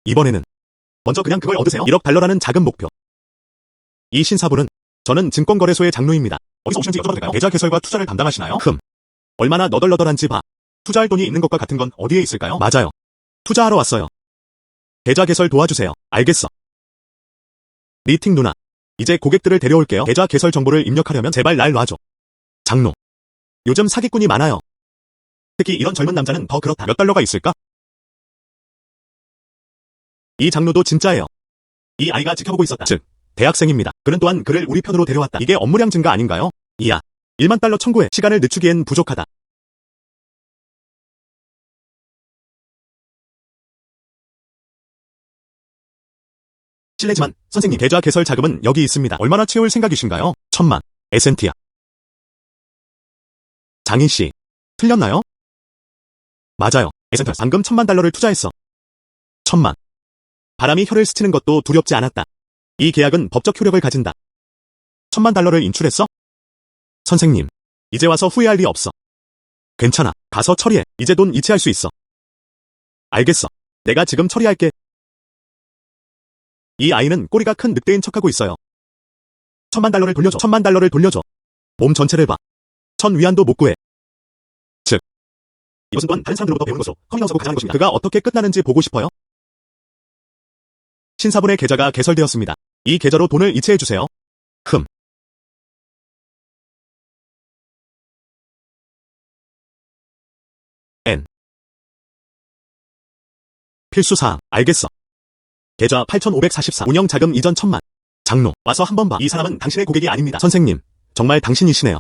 이번에는 먼저 그냥 그걸 얻으세요. 1억 달러라는 작은 목표. 이 신사부는 저는 증권거래소의 장로입니다. 어디서 오시는지 여쭤봐도 될까요? 계좌 개설과 투자를 담당하시나요? 얼마나 너덜너덜한지 봐. 투자할 돈이 있는 것과 같은 건 어디에 있을까요? 맞아요. 투자하러 왔어요. 계좌 개설 도와주세요. 알겠어. 리팅 누나. 이제 고객들을 데려올게요. 계좌 개설 정보를 입력하려면 제발 날 놔줘. 장로. 요즘 사기꾼이 많아요. 특히 이런 젊은 남자는 더 그렇다. 몇 달러가 있을까? 이 장로도 진짜예요. 이 아이가 지켜보고 있었다. 즉, 대학생입니다. 그는 또한 그를 우리 편으로 데려왔다. 이게 업무량 증가 아닌가요? 이야. 1만 달러 청구해. 시간을 늦추기엔 부족하다. 실례지만 선생님 계좌 개설 자금은 여기 있습니다. 얼마나 채울 생각이신가요? 1,000만. 에센티아. 장인씨. 틀렸나요? 맞아요. 에센터 방금 1,000만 달러를 투자했어. 1,000만. 바람이 혀를 스치는 것도 두렵지 않았다. 이 계약은 법적 효력을 가진다. 1,000만 달러를 인출했어? 선생님. 이제 와서 후회할 리 없어. 괜찮아. 가서 처리해. 이제 돈 이체할 수 있어. 알겠어. 내가 지금 처리할게. 이 아이는 꼬리가 큰 늑대인 척하고 있어요. 1,000만 달러를 돌려줘. 1,000만 달러를 돌려줘. 몸 전체를 봐. 1,000위안도 못 구해. 즉, 이것은 또한 다른 사람들로부터 배우는 것으로 커밍아웃하고 가장한 것입니다. 그가 어떻게 끝나는지 보고 싶어요? 신사분의 계좌가 개설되었습니다. 이 계좌로 돈을 이체해주세요. N. 필수사항. 알겠어. 계좌 8,544. 운영자금 이전 1,000만. 장로. 와서 한번 봐. 이 사람은 당신의 고객이 아닙니다. 선생님. 정말 당신이시네요.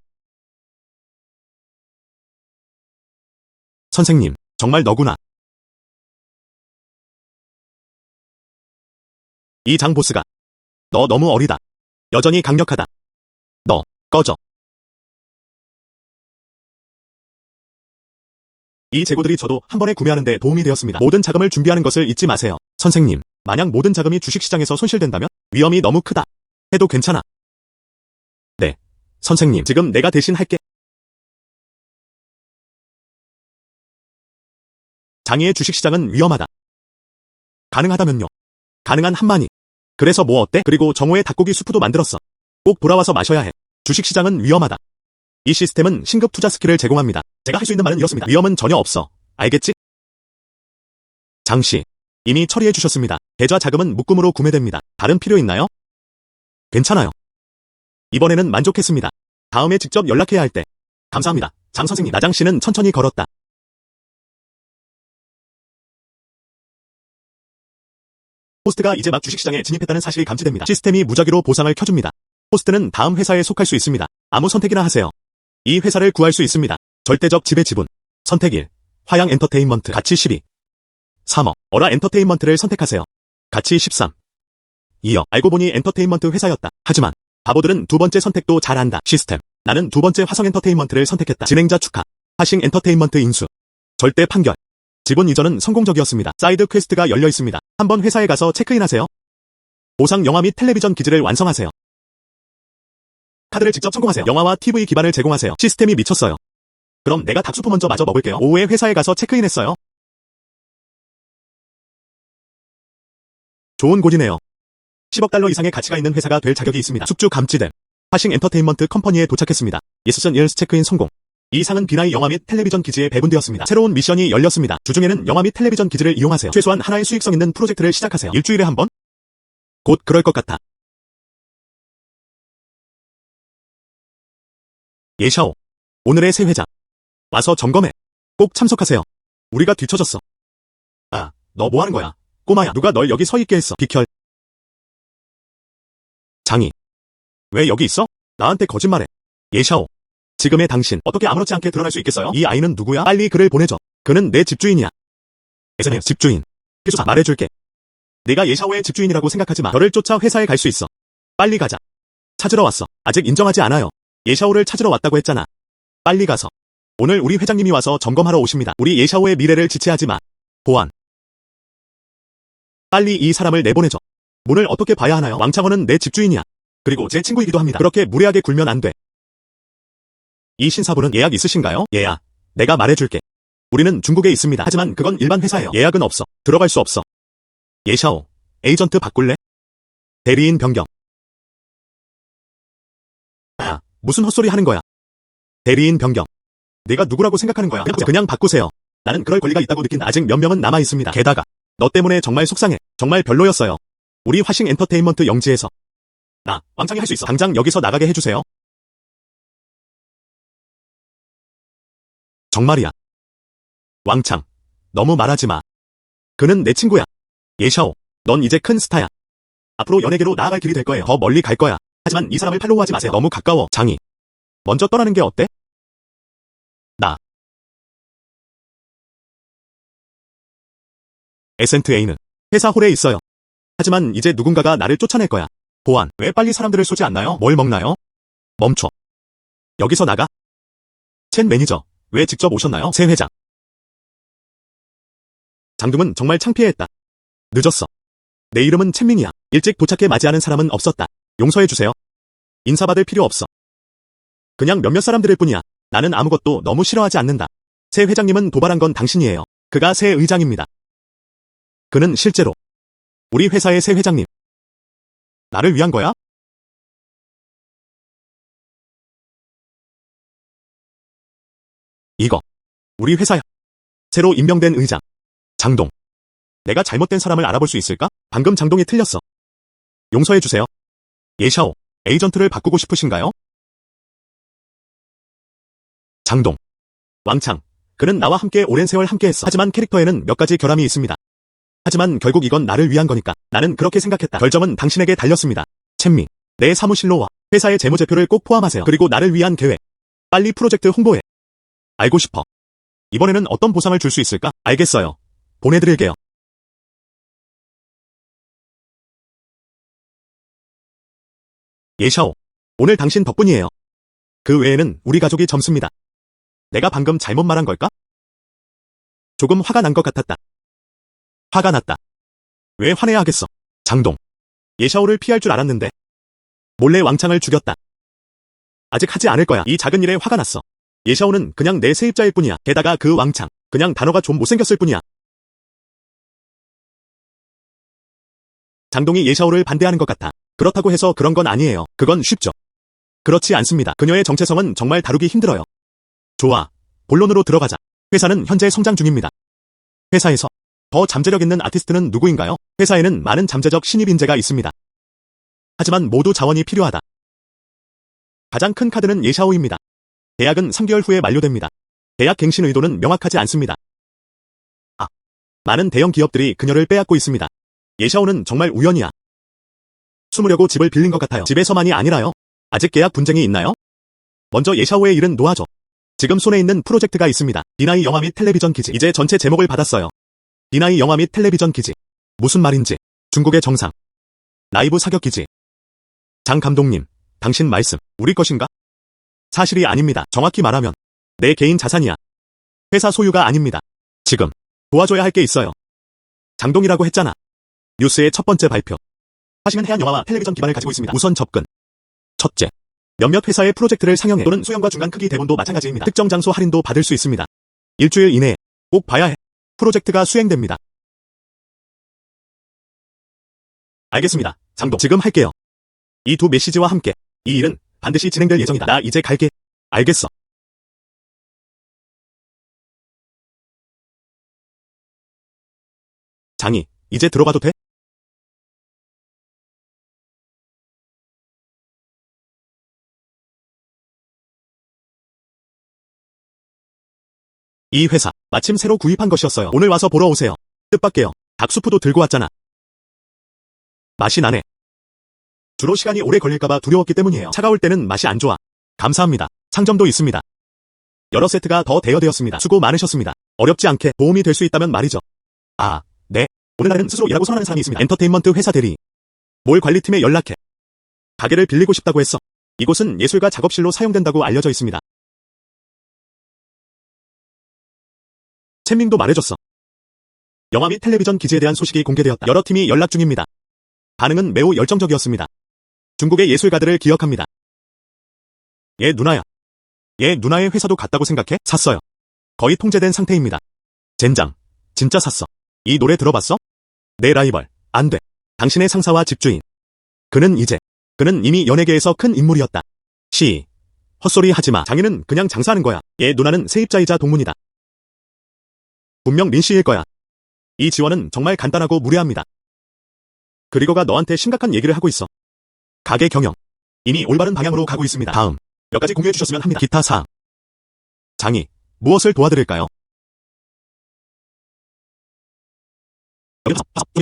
선생님. 정말 너구나. 이 장 보스가. 너 너무 어리다. 여전히 강력하다. 너, 꺼져. 이 재고들이 저도 한 번에 구매하는데 도움이 되었습니다. 모든 자금을 준비하는 것을 잊지 마세요. 선생님, 만약 모든 자금이 주식시장에서 손실된다면 위험이 너무 크다. 해도 괜찮아. 네. 선생님, 지금 내가 대신 할게. 장이의 주식시장은 위험하다. 가능하다면요. 가능한 한만이. 그래서 뭐 어때? 그리고 정오의 닭고기 수프도 만들었어. 꼭 돌아와서 마셔야 해. 주식시장은 위험하다. 이 시스템은 신급 투자 스킬을 제공합니다. 제가 할 수 있는 말은 이렇습니다. 위험은 전혀 없어. 알겠지? 장씨. 이미 처리해 주셨습니다. 계좌 자금은 묶음으로 구매됩니다. 다른 필요 있나요? 괜찮아요. 이번에는 만족했습니다. 다음에 직접 연락해야 할 때. 감사합니다. 장 선생님. 나장씨는 천천히 걸었다. 호스트가 이제 막 주식시장에 진입했다는 사실이 감지됩니다. 시스템이 무작위로 보상을 켜줍니다. 호스트는 다음 회사에 속할 수 있습니다. 아무 선택이나 하세요. 이 회사를 구할 수 있습니다. 절대적 지배 지분. 선택 1. 화양 엔터테인먼트. 가치 12. 3억. 어라 엔터테인먼트를 선택하세요. 가치 13. 2억. 알고 보니 엔터테인먼트 회사였다. 하지만 바보들은 두 번째 선택도 잘 안다. 시스템. 나는 두 번째 화성 엔터테인먼트를 선택했다. 진행자 축하. 화싱 엔터테인먼트 인수. 절대 판결. 지분 이전은 성공적이었습니다. 사이드 퀘스트가 열려 있습니다. 한번 회사에 가서 체크인하세요. 보상 영화 및 텔레비전 기지를 완성하세요. 카드를 직접 청구하세요. 영화와 TV 기반을 제공하세요. 시스템이 미쳤어요. 그럼 내가 닭수프 먼저 마저 먹을게요. 오후에 회사에 가서 체크인했어요. 좋은 곳이네요. 10억 달러 이상의 가치가 있는 회사가 될 자격이 있습니다. 숙주 감지됨. 화싱 엔터테인먼트 컴퍼니에 도착했습니다. 예스전 일스 체크인 성공. 이 상은 비나이 영화 및 텔레비전 기지에 배분되었습니다. 새로운 미션이 열렸습니다. 주중에는 영화 및 텔레비전 기지를 이용하세요. 최소한 하나의 수익성 있는 프로젝트를 시작하세요. 일주일에 한 번? 곧 그럴 것 같아. 예샤오. 오늘의 새 회장. 와서 점검해. 꼭 참석하세요. 우리가 뒤처졌어. 아, 너 뭐 하는 거야? 꼬마야, 누가 널 여기 서 있게 했어? 비켜. 장이. 왜 여기 있어? 나한테 거짓말해. 예샤오. 지금의 당신, 어떻게 아무렇지 않게 드러날 수 있겠어요? 이 아이는 누구야? 빨리 그를 보내줘. 그는 내 집주인이야. 예전에 집주인. 기수사 말해줄게. 네가 예샤오의 집주인이라고 생각하지 마. 너를 쫓아 회사에 갈 수 있어. 빨리 가자. 찾으러 왔어. 아직 인정하지 않아요. 예샤오를 찾으러 왔다고 했잖아. 빨리 가서. 오늘 우리 회장님이 와서 점검하러 오십니다. 우리 예샤오의 미래를 지체하지 마. 보안. 빨리 이 사람을 내보내줘. 문을 어떻게 봐야 하나요? 왕창원은 내 집주인이야. 그리고 제 친구이기도 합니다. 그렇게 무례하게 굴면 안 돼. 이 신사분은 예약 있으신가요? 얘야. 내가 말해줄게. 우리는 중국에 있습니다. 하지만 그건 일반 회사예요. 예약은 없어. 들어갈 수 없어. 예샤오. 에이전트 바꿀래? 대리인 변경. 아, 무슨 헛소리 하는 거야. 대리인 변경. 내가 누구라고 생각하는 거야? 그냥 바꾸세요. 나는 그럴 권리가 있다고 느낀다. 아직 몇 명은 남아 있습니다. 게다가 너 때문에 정말 속상해. 정말 별로였어요. 우리 화싱 엔터테인먼트 영지에서. 나 왕창이 할 수 있어. 당장 여기서 나가게 해주세요. 정말이야. 왕창. 너무 말하지 마. 그는 내 친구야. 예샤오. 넌 이제 큰 스타야. 앞으로 연예계로 나아갈 길이 될 거예요. 더 멀리 갈 거야. 하지만 이 사람을 팔로우하지 마세요. 너무 가까워. 장이. 먼저 떠나는 게 어때? 나. S&A는 회사 홀에 있어요. 하지만 이제 누군가가 나를 쫓아낼 거야. 보안. 왜 빨리 사람들을 쏘지 않나요? 뭘 먹나요? 멈춰. 여기서 나가. 첸 매니저. 왜 직접 오셨나요? 새 회장. 장dum은 정말 창피해했다. 늦었어. 내 이름은 첸민이야. 일찍 도착해 맞이하는 사람은 없었다. 용서해주세요. 인사받을 필요 없어. 그냥 몇몇 사람들일 뿐이야. 나는 아무것도 너무 싫어하지 않는다. 새 회장님은 도발한 건 당신이에요. 그가 새 의장입니다. 그는 실제로 우리 회사의 새 회장님. 나를 위한 거야? 이거 우리 회사야. 새로 임명된 의장 장동. 내가 잘못된 사람을 알아볼 수 있을까? 방금 장동이 틀렸어. 용서해주세요. 예샤오. 에이전트를 바꾸고 싶으신가요? 장동. 왕창. 그는 나와 함께 오랜 세월 함께했어. 하지만 캐릭터에는 몇 가지 결함이 있습니다. 하지만 결국 이건 나를 위한 거니까. 나는 그렇게 생각했다. 결정은 당신에게 달렸습니다. 첸미. 내 사무실로 와. 회사의 재무제표를 꼭 포함하세요. 그리고 나를 위한 계획. 빨리 프로젝트 홍보해. 알고 싶어. 이번에는 어떤 보상을 줄 수 있을까? 알겠어요. 보내드릴게요. 예샤오. 오늘 당신 덕분이에요. 그 외에는 우리 가족이 젊습니다. 내가 방금 잘못 말한 걸까? 조금 화가 난 것 같았다. 화가 났다. 왜 화내야 하겠어? 장동. 예샤오를 피할 줄 알았는데. 몰래 왕창을 죽였다. 아직 하지 않을 거야. 이 작은 일에 화가 났어. 예샤오는 그냥 내 세입자일 뿐이야. 게다가 그 왕창. 그냥 단어가 좀 못생겼을 뿐이야. 장동이 예샤오를 반대하는 것 같아. 그렇다고 해서 그런 건 아니에요. 그건 쉽죠. 그렇지 않습니다. 그녀의 정체성은 정말 다루기 힘들어요. 좋아. 본론으로 들어가자. 회사는 현재 성장 중입니다. 회사에서 더 잠재력 있는 아티스트는 누구인가요? 회사에는 많은 잠재적 신입 인재가 있습니다. 하지만 모두 자원이 필요하다. 가장 큰 카드는 예샤오입니다. 계약은 3개월 후에 만료됩니다. 계약 갱신 의도는 명확하지 않습니다. 많은 대형 기업들이 그녀를 빼앗고 있습니다. 예샤오는 정말 우연이야. 숨으려고 집을 빌린 것 같아요. 집에서만이 아니라요. 아직 계약 분쟁이 있나요? 먼저 예샤오의 일은 놓아줘. 지금 손에 있는 프로젝트가 있습니다. B9 영화 및 텔레비전 기지. 이제 전체 제목을 받았어요. B9 영화 및 텔레비전 기지. 무슨 말인지. 중국의 정상. 라이브 사격 기지. 장 감독님, 당신 말씀, 우리 것인가? 사실이 아닙니다. 정확히 말하면 내 개인 자산이야. 회사 소유가 아닙니다. 지금 도와줘야 할 게 있어요. 장동이라고 했잖아. 뉴스의 첫 번째 발표. 하시면 해안 영화와 텔레비전 기반을 가지고 있습니다. 우선 접근. 첫째. 몇몇 회사의 프로젝트를 상영해 또는 수영과 중간 크기 대본도 마찬가지입니다. 특정 장소 할인도 받을 수 있습니다. 일주일 이내에 꼭 봐야 해. 프로젝트가 수행됩니다. 알겠습니다. 장동. 지금 할게요. 이 두 메시지와 함께 이 일은 반드시 진행될 예정이다. 나 이제 갈게. 알겠어. 장이, 이제 들어가도 돼? 이 회사, 마침 새로 구입한 것이었어요. 오늘 와서 보러 오세요. 뜻밖에요. 닭수프도 들고 왔잖아. 맛이 나네. 주로 시간이 오래 걸릴까봐 두려웠기 때문이에요. 차가울 때는 맛이 안 좋아. 감사합니다. 상점도 있습니다. 여러 세트가 더 대여되었습니다. 수고 많으셨습니다. 어렵지 않게 도움이 될 수 있다면 말이죠. 아, 네. 오늘날은 스스로 일하고 선언하는 사람이 있습니다. 엔터테인먼트 회사 대리. 몰 관리팀에 연락해. 가게를 빌리고 싶다고 했어. 이곳은 예술가 작업실로 사용된다고 알려져 있습니다. 챔밍도 말해줬어. 영화 및 텔레비전 기지에 대한 소식이 공개되었다. 여러 팀이 연락 중입니다. 반응은 매우 열정적이었습니다. 중국의 예술가들을 기억합니다. 얘 누나야. 얘 누나의 회사도 갔다고 생각해? 샀어요. 거의 통제된 상태입니다. 젠장. 진짜 샀어. 이 노래 들어봤어? 내 라이벌. 안 돼. 당신의 상사와 집주인. 그는 이미 연예계에서 큰 인물이었다. 헛소리 하지마. 장인은 그냥 장사하는 거야. 얘 누나는 세입자이자 동문이다. 분명 린씨일 거야. 이 지원은 정말 간단하고 무례합니다. 그리고가 너한테 심각한 얘기를 하고 있어. 가게 경영. 이미 올바른 방향으로 가고 있습니다. 다음. 몇 가지 공유해 주셨으면 합니다. 기타 사항. 장이, 무엇을 도와드릴까요?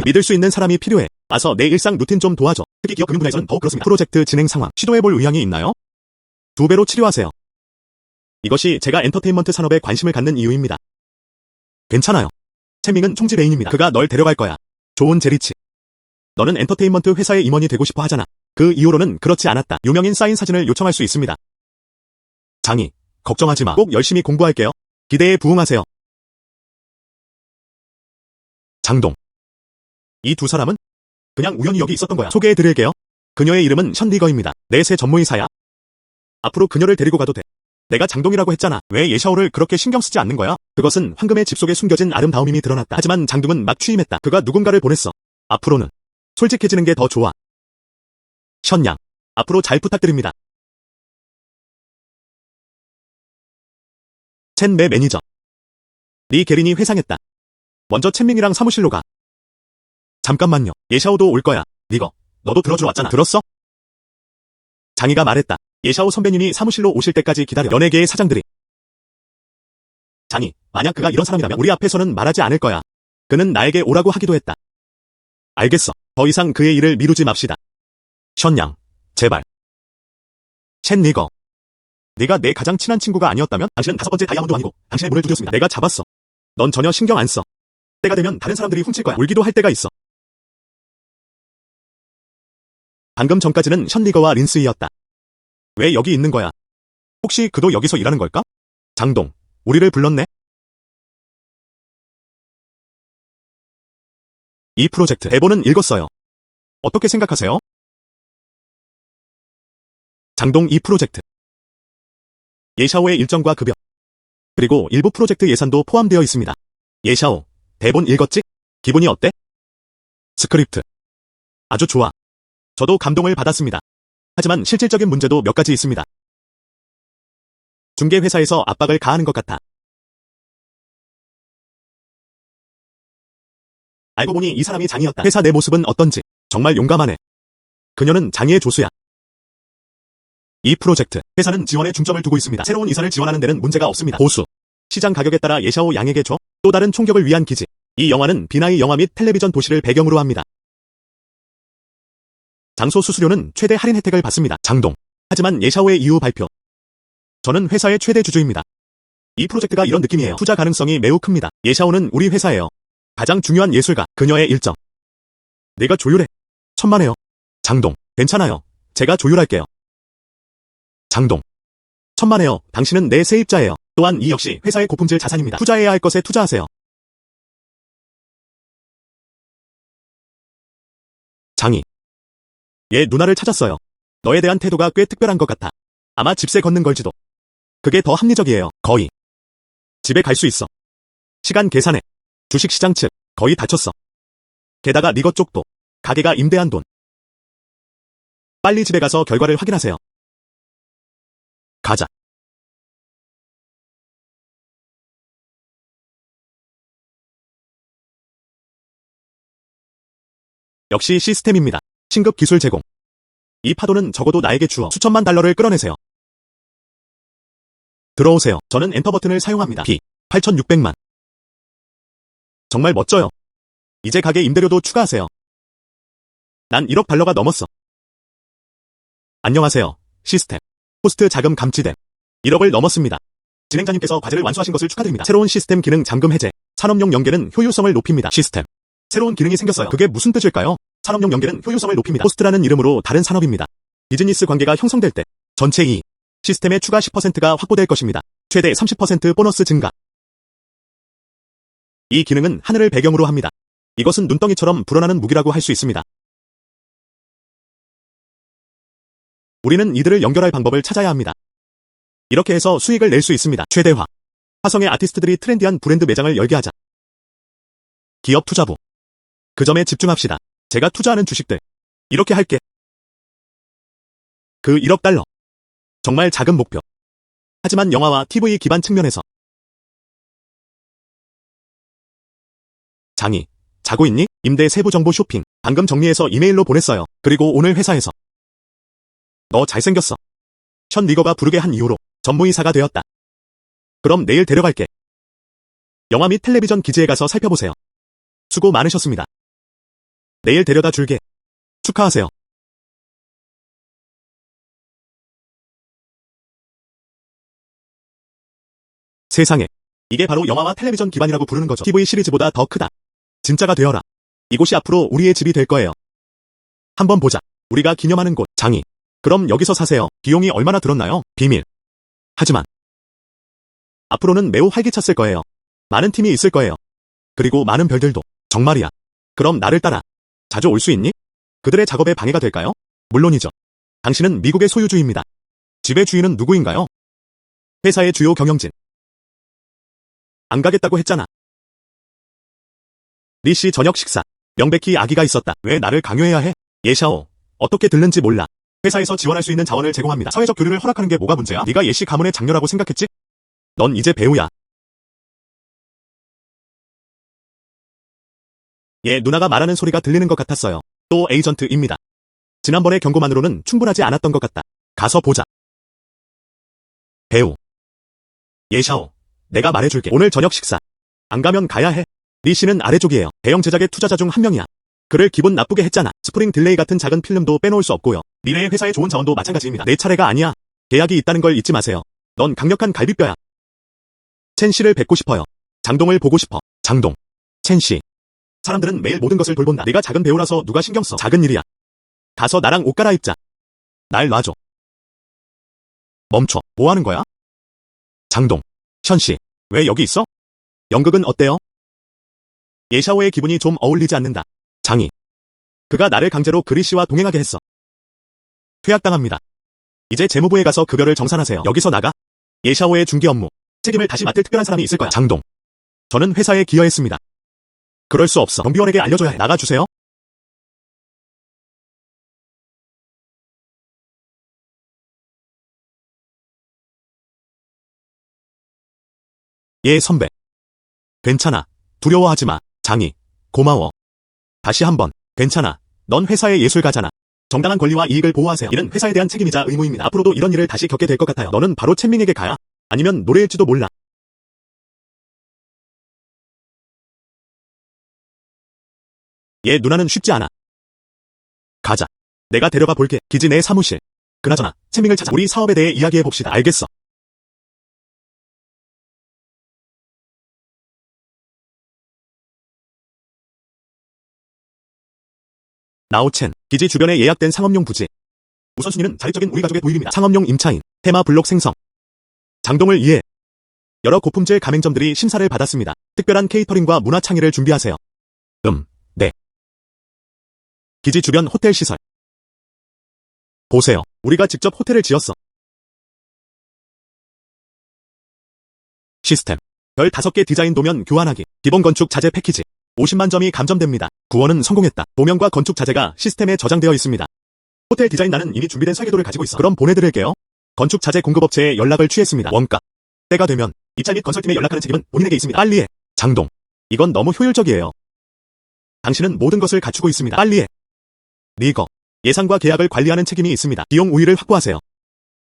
믿을 수 있는 사람이 필요해. 와서 내 일상 루틴 좀 도와줘. 특히 기업 금융 분야에서는 더욱 그렇습니다. 프로젝트 진행 상황. 시도해볼 의향이 있나요? 2배로 치료하세요. 이것이 제가 엔터테인먼트 산업에 관심을 갖는 이유입니다. 괜찮아요. 채밍은 총지 레인입니다. 그가 널 데려갈 거야. 좋은 제리치. 너는 엔터테인먼트 회사의 임원이 되고 싶어 하잖아. 그 이후로는 그렇지 않았다. 유명인 사인 사진을 요청할 수 있습니다. 장이, 걱정하지 마. 꼭 열심히 공부할게요. 기대에 부응하세요. 장동. 이 두 사람은? 그냥 우연히 여기 있었던 거야. 소개해드릴게요. 그녀의 이름은 션리거입니다. 내 새 전무이사야. 앞으로 그녀를 데리고 가도 돼. 내가 장동이라고 했잖아. 왜 예샤오를 그렇게 신경 쓰지 않는 거야? 그것은 황금의 집 속에 숨겨진 아름다움임이 드러났다. 하지만 장동은 막 취임했다. 그가 누군가를 보냈어. 앞으로는 솔직해지는 게 더 좋아. 션양. 앞으로 잘 부탁드립니다. 첸 매 매니저. 리 게린이 회상했다. 먼저 첸밍이랑 사무실로 가. 잠깐만요. 예샤오도 올 거야. 니거, 너도 들어주러 왔잖아. 들었어? 장이가 말했다. 예샤오 선배님이 사무실로 오실 때까지 기다려. 연예계의 사장들이. 장이, 만약 그가 이런 사람이라면 우리 앞에서는 말하지 않을 거야. 그는 나에게 오라고 하기도 했다. 알겠어. 더 이상 그의 일을 미루지 맙시다. 션양, 제발. 첸 리거. 네가 내 가장 친한 친구가 아니었다면 당신은 5번째 다이아몬드 아니고 당신의 문을 두드렸습니다. 내가 잡았어. 넌 전혀 신경 안 써. 때가 되면 다른 사람들이 훔칠 거야. 울기도 할 때가 있어. 방금 전까지는 션리거와 린스이였다. 왜 여기 있는 거야? 혹시 그도 여기서 일하는 걸까? 장동, 우리를 불렀네? 이 프로젝트 대본은 읽었어요. 어떻게 생각하세요? 장동 이 프로젝트. 예샤오의 일정과 급여. 그리고 일부 프로젝트 예산도 포함되어 있습니다. 예샤오, 대본 읽었지? 기분이 어때? 스크립트. 아주 좋아. 저도 감동을 받았습니다. 하지만 실질적인 문제도 몇 가지 있습니다. 중개회사에서 압박을 가하는 것 같아. 알고 보니 이 사람이 장이었다. 회사 내 모습은 어떤지 정말 용감하네. 그녀는 장이의 조수야. 이 프로젝트, 회사는 지원에 중점을 두고 있습니다. 새로운 이사를 지원하는 데는 문제가 없습니다. 보수. 시장 가격에 따라 예샤오 양에게 줘. 또 다른 총격을 위한 기지. 이 영화는 B9 영화 및 텔레비전 도시를 배경으로 합니다. 장소 수수료는 최대 할인 혜택을 받습니다. 장동. 하지만 예샤오의 이후 발표. 저는 회사의 최대 주주입니다. 이 프로젝트가 이런 느낌이에요. 투자 가능성이 매우 큽니다. 예샤오는 우리 회사예요. 가장 중요한 예술가, 그녀의 일정. 내가 조율해. 천만에요. 장동, 괜찮아요. 제가 조율할게요. 장동. 천만에요. 당신은 내 세입자예요. 또한 이 역시 회사의 고품질 자산입니다. 투자해야 할 것에 투자하세요. 장이. 얘 누나를 찾았어요. 너에 대한 태도가 꽤 특별한 것 같아. 아마 집세 걷는 걸지도. 그게 더 합리적이에요. 거의. 집에 갈 수 있어. 시간 계산해. 주식시장 측 거의 다쳤어. 게다가 네 것 쪽도. 가게가 임대한 돈. 빨리 집에 가서 결과를 확인하세요. 가자. 역시 시스템입니다. 신급 기술 제공. 이 파도는 적어도 나에게 주어 수천만 달러를 끌어내세요. 들어오세요. 저는 엔터 버튼을 사용합니다. B. 8,600만. 정말 멋져요. 이제 가게 임대료도 추가하세요. 난 1억 달러가 넘었어. 안녕하세요. 시스템. 호스트 자금 감치됨. 1억을 넘었습니다. 진행자님께서 과제를 완수하신 것을 축하드립니다. 새로운 시스템 기능 잠금 해제. 산업용 연계는 효율성을 높입니다. 시스템. 새로운 기능이 생겼어요. 그게 무슨 뜻일까요? 산업용 연계는 효율성을 높입니다. 호스트라는 이름으로 다른 산업입니다. 비즈니스 관계가 형성될 때 전체 이익, 시스템의 추가 10%가 확보될 것입니다. 최대 30% 보너스 증가. 이 기능은 하늘을 배경으로 합니다. 이것은 눈덩이처럼 불어나는 무기라고 할 수 있습니다. 우리는 이들을 연결할 방법을 찾아야 합니다. 이렇게 해서 수익을 낼 수 있습니다. 최대화. 화성의 아티스트들이 트렌디한 브랜드 매장을 열게 하자. 기업 투자부. 그 점에 집중합시다. 제가 투자하는 주식들. 이렇게 할게. 그 1억 달러. 정말 작은 목표. 하지만 영화와 TV 기반 측면에서. 장이, 자고 있니? 임대 세부 정보 쇼핑. 방금 정리해서 이메일로 보냈어요. 그리고 오늘 회사에서. 너 잘생겼어. 션 리거가 부르게 한 이후로 전무이사가 되었다. 그럼 내일 데려갈게. 영화 및 텔레비전 기지에 가서 살펴보세요. 수고 많으셨습니다. 내일 데려다 줄게. 축하하세요. 세상에. 이게 바로 영화와 텔레비전 기반이라고 부르는 거죠. TV 시리즈보다 더 크다. 진짜가 되어라. 이곳이 앞으로 우리의 집이 될 거예요. 한번 보자. 우리가 기념하는 곳, 장이. 그럼 여기서 사세요. 비용이 얼마나 들었나요? 비밀. 하지만 앞으로는 매우 활기찼을 거예요. 많은 팀이 있을 거예요. 그리고 많은 별들도. 정말이야. 그럼 나를 따라. 자주 올 수 있니? 그들의 작업에 방해가 될까요? 물론이죠. 당신은 미국의 소유주입니다. 집의 주인은 누구인가요? 회사의 주요 경영진. 안 가겠다고 했잖아. 리씨 저녁 식사. 명백히 아기가 있었다. 왜 나를 강요해야 해? 예샤오. 어떻게 들는지 몰라. 회사에서 지원할 수 있는 자원을 제공합니다. 사회적 교류를 허락하는 게 뭐가 문제야? 네가 예시 가문의 장녀라고 생각했지? 넌 이제 배우야. 얘 누나가 말하는 소리가 들리는 것 같았어요. 또 에이전트입니다. 지난번의 경고만으로는 충분하지 않았던 것 같다. 가서 보자. 배우. 예샤오. 내가 말해줄게. 오늘 저녁 식사. 안 가면 가야 해. 리 씨는 아래쪽이에요. 대형 제작의 투자자 중 한 명이야. 그를 기분 나쁘게 했잖아. 스프링 딜레이 같은 작은 필름도 빼놓을 수 없고요. 미래의 회사의 좋은 자원도 마찬가지입니다. 내 차례가 아니야. 계약이 있다는 걸 잊지 마세요. 넌 강력한 갈비뼈야. 첸 씨를 뵙고 싶어요. 장동을 보고 싶어. 장동. 첸 씨. 사람들은 매일 모든 것을 돌본다. 네가 작은 배우라서 누가 신경 써. 작은 일이야. 가서 나랑 옷 갈아입자. 날 놔줘. 멈춰. 뭐 하는 거야? 장동. 현 씨. 왜 여기 있어? 연극은 어때요? 예샤오의 기분이 좀 어울리지 않는다. 장이. 그가 나를 강제로 그리 씨와 동행하게 했어. 퇴학당합니다. 이제 재무부에 가서 급여를 정산하세요. 여기서 나가. 예샤오의 중개 업무. 책임을 다시 맡을 특별한 사람이 있을 거야. 장동. 저는 회사에 기여했습니다. 그럴 수 없어. 경비원에게 알려줘야 해. 나가주세요. 예, 선배. 괜찮아. 두려워하지 마. 장이. 고마워. 다시 한번. 괜찮아. 넌 회사의 예술가잖아. 정당한 권리와 이익을 보호하세요. 이는 회사에 대한 책임이자 의무입니다. 앞으로도 이런 일을 다시 겪게 될 것 같아요. 너는 바로 첸밍에게 가야. 아니면 노래일지도 몰라. 얘 누나는 쉽지 않아. 가자. 내가 데려가 볼게. 기지 내 사무실. 그나저나 첸밍을 찾아 우리 사업에 대해 이야기해봅시다. 알겠어. 나오첸, 기지 주변에 예약된 상업용 부지. 우선순위는 자립적인 우리 가족의 도입입니다. 상업용 임차인, 테마 블록 생성. 장동을 위해 여러 고품질 가맹점들이 심사를 받았습니다. 특별한 케이터링과 문화 창의를 준비하세요. 네. 기지 주변 호텔 시설. 보세요. 우리가 직접 호텔을 지었어. 시스템. 별 5개 디자인 도면 교환하기. 기본 건축 자재 패키지. 50만 점이 감점됩니다. 구원은 성공했다. 도면과 건축 자재가 시스템에 저장되어 있습니다. 호텔 디자인단은 이미 준비된 설계도를 가지고 있어. 그럼 보내드릴게요. 건축 자재 공급업체에 연락을 취했습니다. 원가. 때가 되면 입찰 및 건설팀에 연락하는 책임은 본인에게 있습니다. 빨리 해. 장동. 이건 너무 효율적이에요. 당신은 모든 것을 갖추고 있습니다. 빨리 해. 리거. 예산과 계약을 관리하는 책임이 있습니다. 비용 우위를 확보하세요.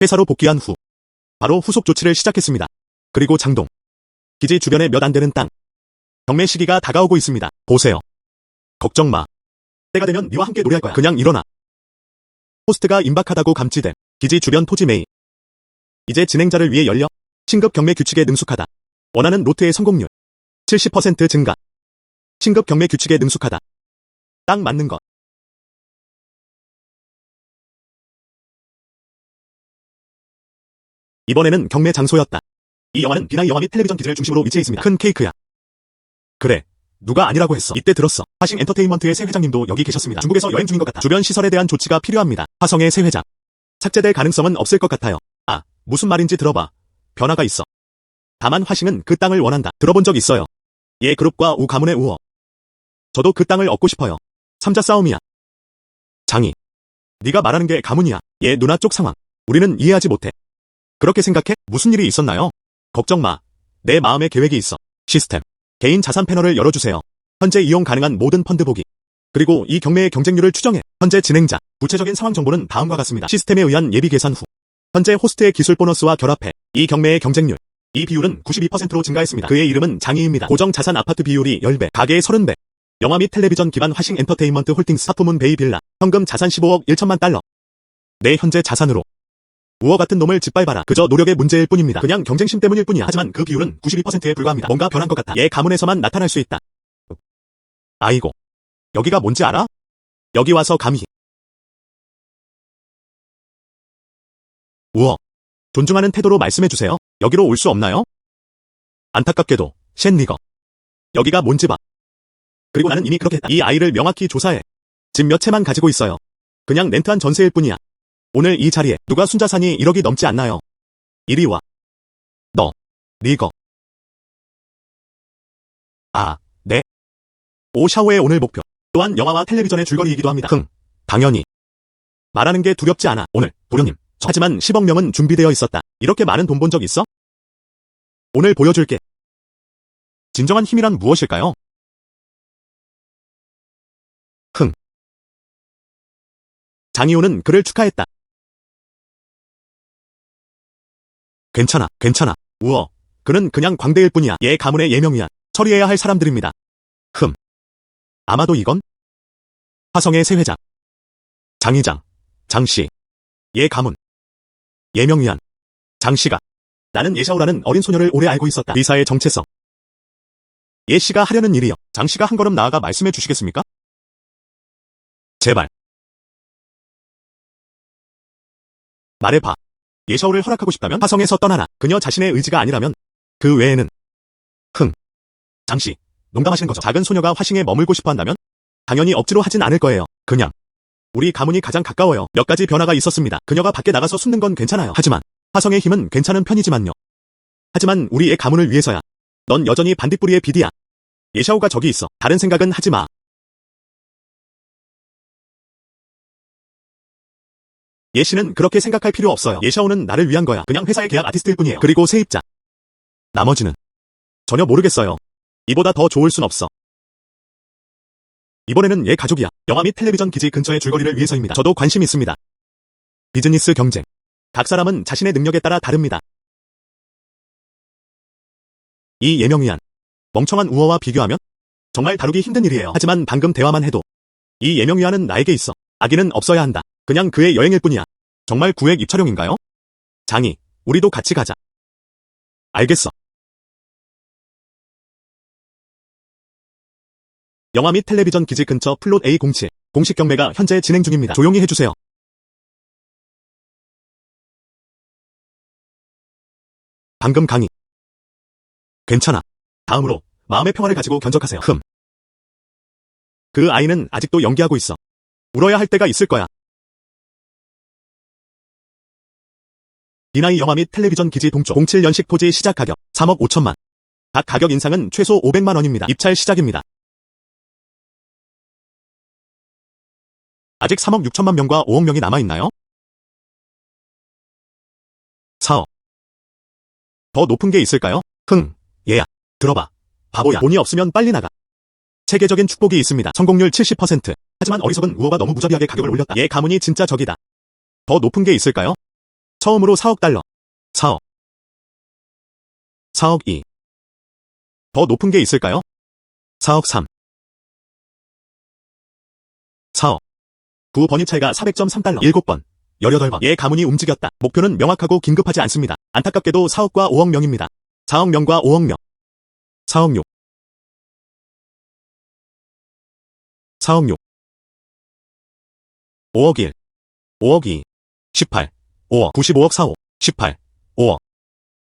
회사로 복귀한 후 바로 후속 조치를 시작했습니다. 그리고 장동. 기지 주변에 몇 안 되는 땅. 경매 시기가 다가오고 있습니다. 보세요. 걱정 마. 때가 되면 네와 함께 노래할 거야. 그냥 일어나. 호스트가 임박하다고 감지된 기지 주변 토지 매입. 이제 진행자를 위해 열려. 신급 경매 규칙에 능숙하다. 원하는 로트의 성공률 70% 증가. 신급 경매 규칙에 능숙하다. 딱 맞는 것. 이번에는 경매 장소였다. 이 영화는 비나이 영화 및 텔레비전 기지를 중심으로 위치해 있습니다. 큰 케이크야. 그래. 누가 아니라고 했어. 이때 들었어. 화싱 엔터테인먼트의 새 회장님도 여기 계셨습니다. 중국에서 여행 중인 것 같아. 주변 시설에 대한 조치가 필요합니다. 화성의 새 회장. 삭제될 가능성은 없을 것 같아요. 아, 무슨 말인지 들어봐. 변화가 있어. 다만 화싱은 그 땅을 원한다. 들어본 적 있어요. 예 그룹과 우 가문의 우호. 저도 그 땅을 얻고 싶어요. 삼자 싸움이야. 장이. 네가 말하는 게 가문이야. 얘 누나 쪽 상황. 우리는 이해하지 못해. 그렇게 생각해? 무슨 일이 있었나요? 걱정 마. 내 마음의 계획이 있어. 시스템. 개인 자산 패널을 열어주세요. 현재 이용 가능한 모든 펀드 보기. 그리고 이 경매의 경쟁률을 추정해. 현재 진행자. 구체적인 상황 정보는 다음과 같습니다. 시스템에 의한 예비 계산 후. 현재 호스트의 기술 보너스와 결합해. 이 경매의 경쟁률. 이 비율은 92%로 증가했습니다. 그의 이름은 장희입니다. 고정 자산 아파트 비율이 10배. 가계의 30배. 영화 및 텔레비전 기반 화싱 엔터테인먼트 홀딩스 하프문 베이 빌라. 현금 자산 15억 1천만 달러. 내 현재 자산으로. 우어 같은 놈을 짓밟아라. 그저 노력의 문제일 뿐입니다. 그냥 경쟁심 때문일 뿐이야. 하지만 그 비율은 92%에 불과합니다. 뭔가 변한 것 같아. 얘 가문에서만 나타날 수 있다. 아이고. 여기가 뭔지 알아? 여기 와서 감히. 우어. 존중하는 태도로 말씀해주세요. 여기로 올 수 없나요? 안타깝게도 쉔 리거. 여기가 뭔지 봐. 그리고 나는 이미 그렇게 했다. 이 아이를 명확히 조사해. 집 몇 채만 가지고 있어요. 그냥 렌트한 전세일 뿐이야. 오늘 이 자리에 누가 순자산이 1억이 넘지 않나요? 이리 와. 너. 리거. 아, 네. 오샤오의 오늘 목표. 또한 영화와 텔레비전의 줄거리이기도 합니다. 당연히. 말하는 게 두렵지 않아. 오늘 도련님. 하지만 10억 명은 준비되어 있었다. 이렇게 많은 돈 본 적 있어? 오늘 보여줄게. 진정한 힘이란 무엇일까요? 장이호는 그를 축하했다. 괜찮아, 괜찮아. 우어. 그는 그냥 광대일 뿐이야. 얘 가문의 예명이야. 처리해야 할 사람들입니다. 아마도 이건? 화성의 새 회장. 장이장. 장씨. 얘 가문. 예명위안. 장씨가. 나는 예샤오라는 어린 소녀를 오래 알고 있었다. 의사의 정체성. 예씨가 하려는 일이요. 장씨가 한 걸음 나아가 말씀해 주시겠습니까? 제발. 말해봐. 예샤오를 허락하고 싶다면 화성에서 떠나라. 그녀 자신의 의지가 아니라면 그 외에는. 장씨, 농담하시는 거죠? 작은 소녀가 화싱에 머물고 싶어 한다면? 당연히 억지로 하진 않을 거예요. 그냥. 우리 가문이 가장 가까워요. 몇 가지 변화가 있었습니다. 그녀가 밖에 나가서 숨는 건 괜찮아요. 하지만 화성의 힘은 괜찮은 편이지만요. 하지만 우리의 가문을 위해서야. 넌 여전히 반딧불이의 비디야. 예샤오가 저기 있어. 다른 생각은 하지 마. 예씨는 그렇게 생각할 필요 없어요. 예샤오는 나를 위한 거야. 그냥 회사의 계약 아티스트일 뿐이에요. 그리고 세입자. 나머지는 전혀 모르겠어요. 이보다 더 좋을 순 없어. 이번에는 얘 가족이야. 영화 및 텔레비전 기지 근처의 줄거리를 위해서입니다. 저도 관심 있습니다. 비즈니스 경쟁. 각 사람은 자신의 능력에 따라 다릅니다. 이 예명위안. 멍청한 우어와 비교하면 정말 다루기 힘든 일이에요. 하지만 방금 대화만 해도 이 예명위안은 나에게 있어. 아기는 없어야 한다. 그냥 그의 여행일 뿐이야. 정말 구획 입촬영인가요? 장이, 우리도 같이 가자. 알겠어. 영화 및 텔레비전 기지 근처 플롯 A07. 공식 경매가 현재 진행 중입니다. 조용히 해주세요. 방금 강의. 괜찮아. 다음으로 마음의 평화를 가지고 견적하세요. 그 아이는 아직도 연기하고 있어. 울어야 할 때가 있을 거야. 이나이 영화 및 텔레비전 기지 동쪽 07년식 토지 시작 가격 3억 5천만. 각 가격 인상은 최소 500만 원입니다. 입찰 시작입니다. 아직 3억 6천만 명과 5억 명이 남아있나요? 4억. 더 높은 게 있을까요? 얘야. 들어봐. 바보야. 돈이 없으면 빨리 나가. 체계적인 축복이 있습니다. 성공률 70%. 하지만 어리석은 우어가 너무 무자비하게 가격을 올렸다. 얘 가문이 진짜 적이다. 더 높은 게 있을까요? 처음으로 4억 달러. 4억. 4억 2. 더 높은 게 있을까요? 4억 3. 4억. 9번이 차이가 400.3달러. 7번. 18번. 얘 가문이 움직였다. 목표는 명확하고 긴급하지 않습니다. 안타깝게도 4억과 5억 명입니다. 4억 명과 5억 명. 4억 6. 4억 6. 5억 1. 5억 2. 18. 5억. 95억 45. 18. 5억.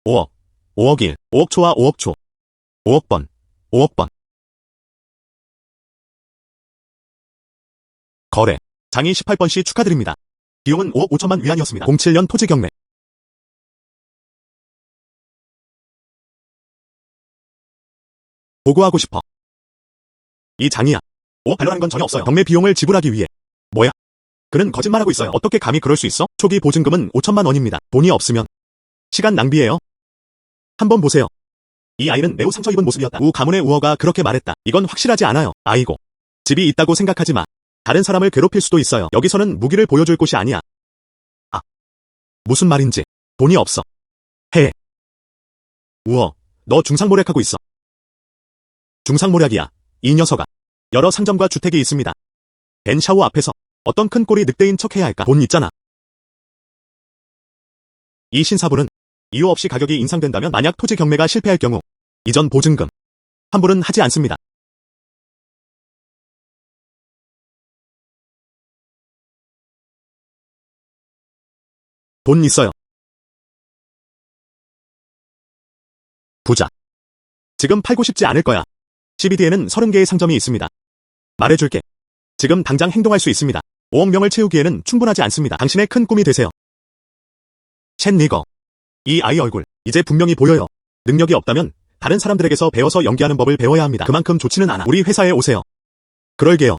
5억. 5억 1. 5억 초와 5억 초. 5억 번. 5억 번. 거래. 장이 18번씨 축하드립니다. 비용은 5억 5천만 위안이었습니다. 07년 토지 경매. 보고하고 싶어. 이 장이야. 5억 달러라는 건 전혀 없어요. 경매 비용을 지불하기 위해. 뭐야? 그는 거짓말하고 있어요. 어떻게 감히 그럴 수 있어? 초기 보증금은 5천만 원입니다. 돈이 없으면 시간 낭비예요. 한번 보세요. 이 아이는 매우 상처 입은 모습이었다. 우 가문의 우어가 그렇게 말했다. 이건 확실하지 않아요. 아이고. 집이 있다고 생각하지 마. 다른 사람을 괴롭힐 수도 있어요. 여기서는 무기를 보여줄 곳이 아니야. 아. 무슨 말인지. 돈이 없어. 해. 우어. 너 중상모략하고 있어. 중상모략이야. 이 녀석아. 여러 상점과 주택이 있습니다. 벤 샤워 앞에서 어떤 큰 꼴이 늑대인 척 해야 할까? 돈 있잖아. 이 신사부는 이유 없이 가격이 인상된다면 만약 토지 경매가 실패할 경우 이전 보증금 환불은 하지 않습니다. 돈 있어요. 부자. 지금 팔고 싶지 않을 거야. CBD에는 30개의 상점이 있습니다. 말해줄게. 지금 당장 행동할 수 있습니다. 5억 명을 채우기에는 충분하지 않습니다. 당신의 큰 꿈이 되세요. 챗 리거. 이 아이 얼굴, 이제 분명히 보여요. 능력이 없다면 다른 사람들에게서 배워서 연기하는 법을 배워야 합니다. 그만큼 좋지는 않아. 우리 회사에 오세요. 그럴게요.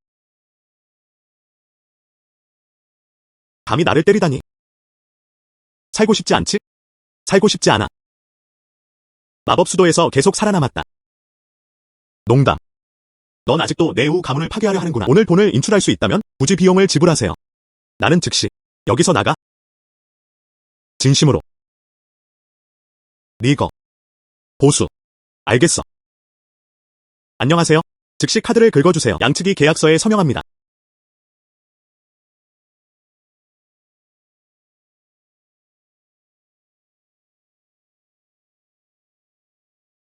감히 나를 때리다니. 살고 싶지 않지? 살고 싶지 않아. 마법 수도에서 계속 살아남았다. 농담. 넌 아직도 내 우 가문을 파괴하려 하는구나. 오늘 돈을 인출할 수 있다면 부지 비용을 지불하세요. 나는 즉시 여기서 나가. 진심으로. 리거. 보수. 알겠어. 안녕하세요. 즉시 카드를 긁어주세요. 양측이 계약서에 서명합니다.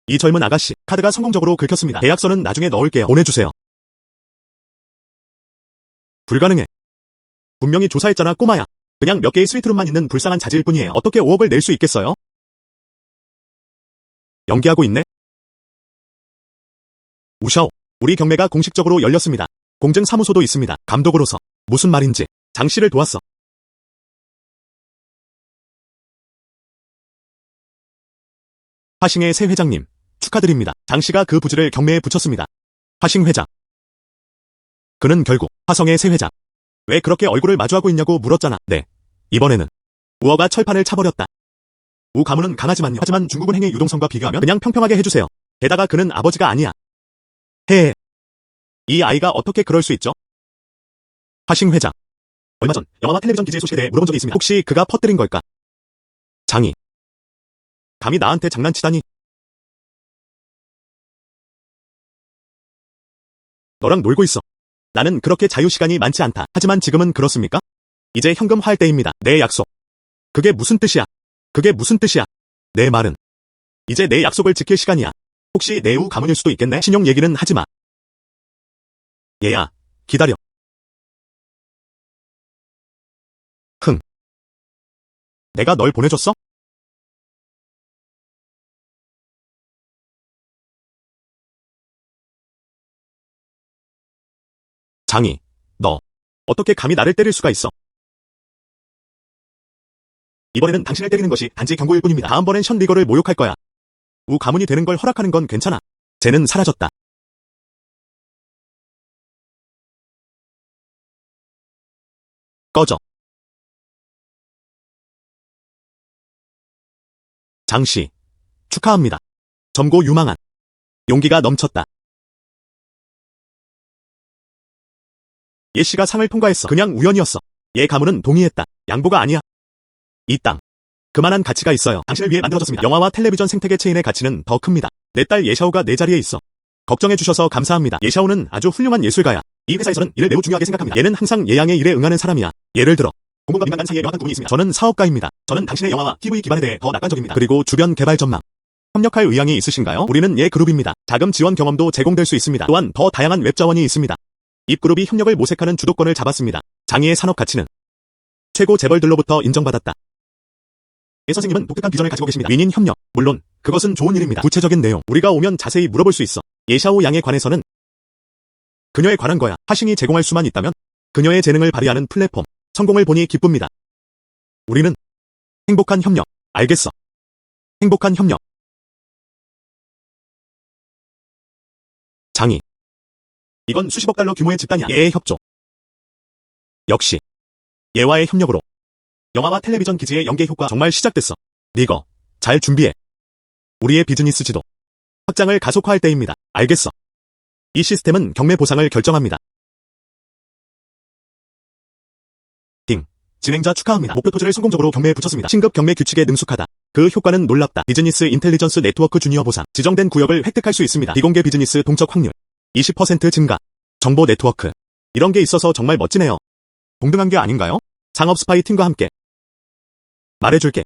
이 젊은 아가씨, 카드가 성공적으로 긁혔습니다. 계약서는 나중에 넣을게요. 보내주세요. 불가능해. 분명히 조사했잖아, 꼬마야. 그냥 몇 개의 스위트룸만 있는 불쌍한 자질 뿐이에요. 어떻게 5억을 낼 수 있겠어요? 연기하고 있네? 우샤오. 우리 경매가 공식적으로 열렸습니다. 공증사무소도 있습니다. 감독으로서. 무슨 말인지 장 씨를 도왔어. 화싱의 새 회장님, 축하드립니다. 장 씨가 그 부지를 경매에 붙였습니다. 화싱 회장. 그는 결국 화성의 새 회장. 왜 그렇게 얼굴을 마주하고 있냐고 물었잖아. 네. 이번에는 우어가 철판을 차버렸다. 우 가문은 강하지만요. 하지만 중국은 행의 유동성과 비교하면 그냥 평평하게 해주세요. 게다가 그는 아버지가 아니야. 헤헤. 이 아이가 어떻게 그럴 수 있죠? 화싱 회장. 얼마 전 영화와 텔레비전 기지의 소식에 대해 물어본 적이 있습니다. 혹시 그가 퍼뜨린 걸까? 장이. 감히 나한테 장난치다니. 너랑 놀고 있어. 나는 그렇게 자유시간이 많지 않다. 하지만 지금은 그렇습니까? 이제 현금화할 때입니다. 내 약속. 그게 무슨 뜻이야? 그게 무슨 뜻이야? 내 말은 이제 내 약속을 지킬 시간이야. 혹시 내 우 가문일 수도 있겠네? 신용 얘기는 하지 마. 얘야, 기다려. 흥. 내가 널 보내줬어? 장이, 너, 어떻게 감히 나를 때릴 수가 있어? 이번에는 당신을 때리는 것이 단지 경고일 뿐입니다. 다음번엔 션 리거를 모욕할 거야. 우 가문이 되는 걸 허락하는 건 괜찮아. 쟤는 사라졌다. 꺼져. 장씨, 축하합니다. 점고 유망한. 용기가 넘쳤다. 예씨가 상을 통과했어. 그냥 우연이었어. 얘 가문은 동의했다. 양보가 아니야. 이 땅. 그만한 가치가 있어요. 당신을 위해 만들어졌습니다. 영화와 텔레비전 생태계 체인의 가치는 더 큽니다. 내 딸 예샤오가 내 자리에 있어. 걱정해주셔서 감사합니다. 예샤오는 아주 훌륭한 예술가야. 이 회사에서는 이를 매우 중요하게 생각합니다. 얘는 항상 예양의 일에 응하는 사람이야. 예를 들어 공공과 민간 사이에 명확한 구분이 있습니다. 저는 사업가입니다. 저는 당신의 영화와 TV 기반에 대해 더 낙관적입니다. 그리고 주변 개발 전망. 협력할 의향이 있으신가요? 우리는 예 그룹입니다. 자금 지원 경험도 제공될 수 있습니다. 또한 더 다양한 웹 자원이 있습니다. 입그룹이 협력을 모색하는 주도권을 잡았습니다. 장이의 산업 가치는 최고 재벌들로부터 인정받았다. 예 선생님은 독특한 비전을 가지고 계십니다. 윈인 협력. 물론 그것은 좋은 일입니다. 구체적인 내용 우리가 오면 자세히 물어볼 수 있어. 예샤오 양에 관해서는 그녀에 관한 거야. 하싱이 제공할 수만 있다면 그녀의 재능을 발휘하는 플랫폼. 성공을 보니 기쁩니다. 우리는 행복한 협력. 알겠어. 행복한 협력. 장이. 이건 수십억 달러 규모의 집단이야. 얘의 협조. 역시. 얘와의 협력으로. 영화와 텔레비전 기지의 연계 효과 정말 시작됐어. 리거. 잘 준비해. 우리의 비즈니스 지도. 확장을 가속화할 때입니다. 알겠어. 이 시스템은 경매 보상을 결정합니다. 딩. 진행자 축하합니다. 목표 토지를 성공적으로 경매에 붙였습니다. 신급 경매 규칙에 능숙하다. 그 효과는 놀랍다. 비즈니스 인텔리전스 네트워크 주니어 보상. 지정된 구역을 획득할 수 있습니다. 비공개 비즈니스 동적 확률. 20% 증가. 정보 네트워크. 이런 게 있어서 정말 멋지네요. 동등한 게 아닌가요? 상업 스파이 팀과 함께. 말해줄게.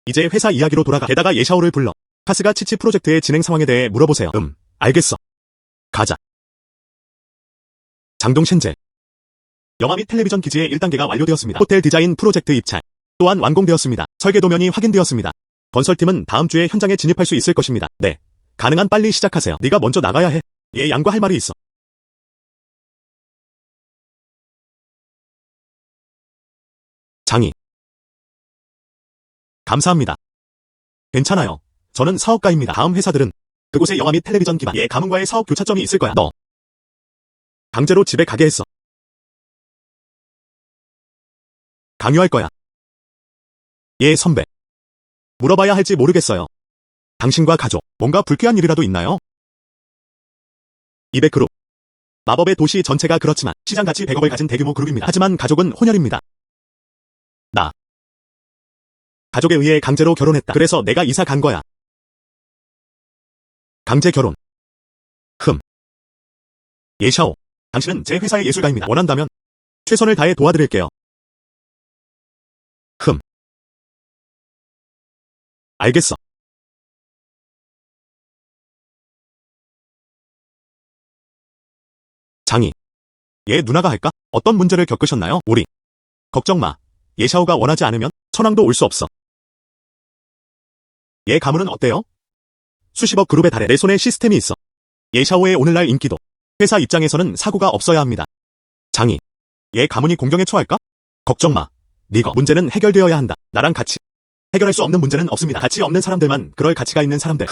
이제 회사 이야기로 돌아가. 게다가 예샤오를 불러. 카스가 치치 프로젝트의 진행 상황에 대해 물어보세요. 알겠어. 가자. 장동 셴젤. 영화 및 텔레비전 기지의 1단계가 완료되었습니다. 호텔 디자인 프로젝트 입찰. 또한 완공되었습니다. 설계 도면이 확인되었습니다. 건설팀은 다음 주에 현장에 진입할 수 있을 것입니다. 네. 가능한 빨리 시작하세요. 네가 먼저 나가야 해. 얘 양과 할 말이 있어. 장이. 감사합니다. 괜찮아요. 저는 사업가입니다. 다음 회사들은 그곳에 영화 및 텔레비전 기반 예 가문과의 사업 교차점이 있을 거야. 너 강제로 집에 가게 했어. 강요할 거야. 예 선배. 물어봐야 할지 모르겠어요. 당신과 가족 뭔가 불쾌한 일이라도 있나요? 200그룹. 마법의 도시 전체가 그렇지만 시장 가치 100억을 가진 대규모 그룹입니다. 하지만 가족은 혼혈입니다. 나. 가족에 의해 강제로 결혼했다. 그래서 내가 이사 간 거야. 강제 결혼. 예샤오. 당신은 제 회사의 예술가입니다. 원한다면 최선을 다해 도와드릴게요. 알겠어. 장이. 얘 누나가 할까? 어떤 문제를 겪으셨나요? 우리. 걱정 마. 예샤오가 원하지 않으면 천왕도 올 수 없어. 얘 가문은 어때요? 수십억 그룹에 달해 내 손에 시스템이 있어. 예샤오의 오늘날 인기도. 회사 입장에서는 사고가 없어야 합니다. 장이. 얘 가문이 공경에 처할까? 걱정 마. 니거 문제는 해결되어야 한다. 나랑 같이. 해결할 수 없는 문제는 없습니다. 가치 없는 사람들만 그럴 가치가 있는 사람들.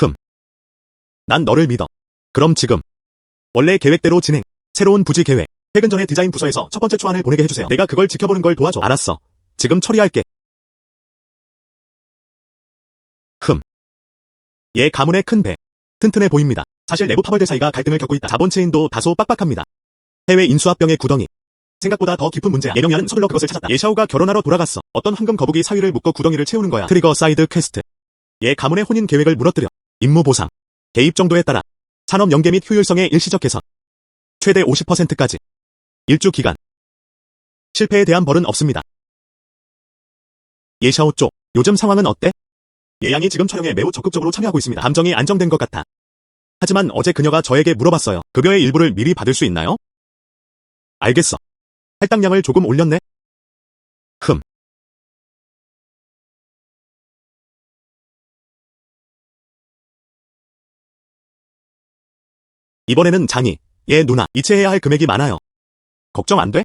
난 너를 믿어. 그럼 지금. 원래 계획대로 진행. 새로운 부지 계획. 퇴근 전에 디자인 부서에서 첫 번째 초안을 보내게 해주세요. 내가 그걸 지켜보는 걸 도와줘. 알았어. 지금 처리할게. 얘 가문의 큰 배. 튼튼해 보입니다. 사실 내부 파벌들 사이가 갈등을 겪고 있다. 자본 체인도 다소 빡빡합니다. 해외 인수합병의 구덩이. 생각보다 더 깊은 문제야. 예령야는 서둘러 그것을 찾았다. 예샤오가 결혼하러 돌아갔어. 어떤 황금 거북이 사위를 묶어 구덩이를 채우는 거야. 트리거 사이드 퀘스트. 얘 가문의 혼인 계획을 무너뜨려. 임무 보상. 개입 정도에 따라. 산업 연계 및 효율성의 일시적 개선. 최대 50%까지. 일주 기간. 실패에 대한 벌은 없습니다. 예샤오 쪽. 요즘 상황은 어때? 예양이 지금 촬영에 매우 적극적으로 참여하고 있습니다. 감정이 안정된 것 같아. 하지만 어제 그녀가 저에게 물어봤어요. 급여의 일부를 미리 받을 수 있나요? 알겠어. 할당량을 조금 올렸네. 흠. 이번에는 장이, 얘 누나, 이체해야 할 금액이 많아요. 걱정 안 돼?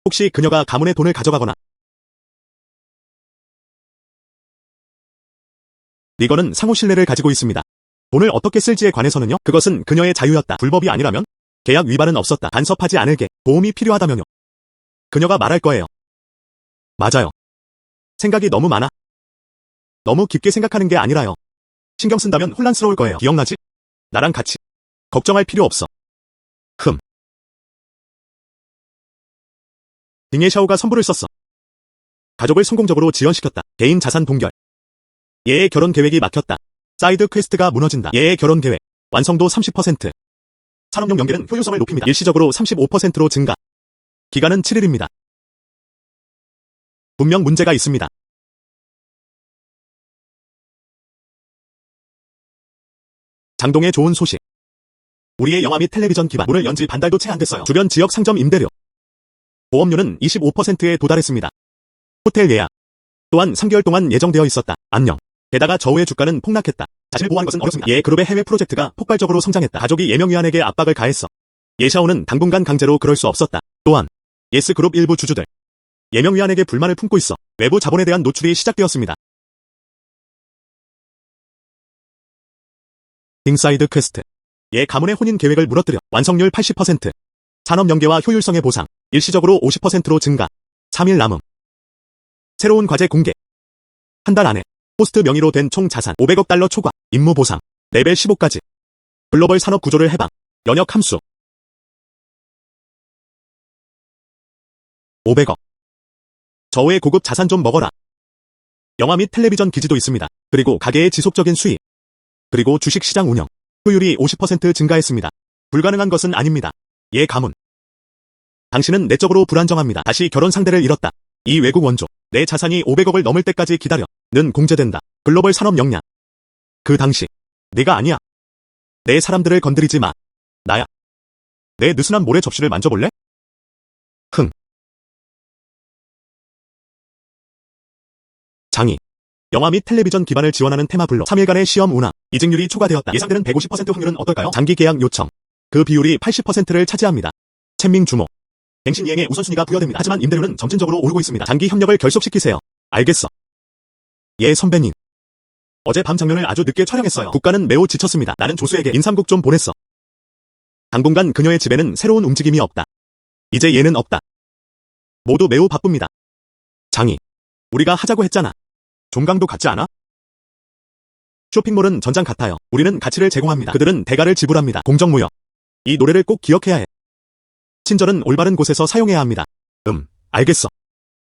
혹시 그녀가 가문의 돈을 가져가거나. 리건은 상호 신뢰를 가지고 있습니다. 돈을 어떻게 쓸지에 관해서는요? 그것은 그녀의 자유였다. 불법이 아니라면? 계약 위반은 없었다. 간섭하지 않을게. 도움이 필요하다면요. 그녀가 말할 거예요. 맞아요. 생각이 너무 많아. 너무 깊게 생각하는 게 아니라요. 신경 쓴다면 혼란스러울 거예요. 기억나지? 나랑 같이. 걱정할 필요 없어. 흠. 딩예샤오가 선불을 썼어. 가족을 성공적으로 지연시켰다. 개인 자산 동결. 얘의 결혼 계획이 막혔다. 사이드 퀘스트가 무너진다. 얘의 결혼 계획. 완성도 30%. 산업용 연계는 효율성을 높입니다. 일시적으로 35%로 증가. 기간은 7일입니다. 분명 문제가 있습니다. 장동의 좋은 소식. 우리의 영화 및 텔레비전 기반 문을 연지 반달도 채 안 됐어요. 주변 지역 상점 임대료. 보험료는 25%에 도달했습니다. 호텔 예약. 또한 3개월 동안 예정되어 있었다. 안녕. 게다가 저우의 주가는 폭락했다. 자신을 보호하는 것은 어렵습니다. 예 그룹의 해외 프로젝트가 폭발적으로 성장했다. 가족이 예명위안에게 압박을 가했어. 예샤오는 당분간 강제로 그럴 수 없었다. 또한 예스 그룹 일부 주주들. 예명위안에게 불만을 품고 있어. 외부 자본에 대한 노출이 시작되었습니다. 딩사이드 퀘스트. 예 가문의 혼인 계획을 무너뜨려. 완성률 80%. 산업 연계와 효율성의 보상. 일시적으로 50%로 증가. 3일 남음. 새로운 과제 공개. 한 달 안에 호스트 명의로 된 총 자산 500억 달러 초과. 임무 보상. 레벨 15까지. 글로벌 산업 구조를 해방. 연역 함수. 500억. 저우의 고급 자산 좀 먹어라. 영화 및 텔레비전 기지도 있습니다. 그리고 가게의 지속적인 수익. 그리고 주식시장 운영. 효율이 50% 증가했습니다. 불가능한 것은 아닙니다. 예 가문. 당신은 내적으로 불안정합니다. 다시 결혼 상대를 잃었다. 이 외국 원조. 내 자산이 500억을 넘을 때까지 기다려. 는 공제된다. 글로벌 산업 역량. 그 당시. 네가 아니야. 내 사람들을 건드리지 마. 나야. 내 느슨한 모래 접시를 만져볼래? 흥. 장이. 영화 및 텔레비전 기반을 지원하는 테마블록 3일간의 시험 운항. 이직률이 초과되었다. 예상되는 150% 확률은 어떨까요? 장기 계약 요청. 그 비율이 80%를 차지합니다. 챈밍 주목. 갱신 이행에 우선순위가 부여됩니다. 하지만 임대료는 점진적으로 오르고 있습니다. 장기 협력을 결속시키세요. 알겠어. 예 선배님. 어젯밤 장면을 아주 늦게 촬영했어요. 국가는 매우 지쳤습니다. 나는 조수에게 인삼국 좀 보냈어. 당분간 그녀의 집에는 새로운 움직임이 없다. 이제 얘는 없다. 모두 매우 바쁩니다. 장이. 우리가 하자고 했잖아. 종강도 같지 않아? 쇼핑몰은 전장 같아요. 우리는 가치를 제공합니다. 그들은 대가를 지불합니다. 공정무역. 이 노래를 꼭 기억해야 해. 친절은 올바른 곳에서 사용해야 합니다. 알겠어.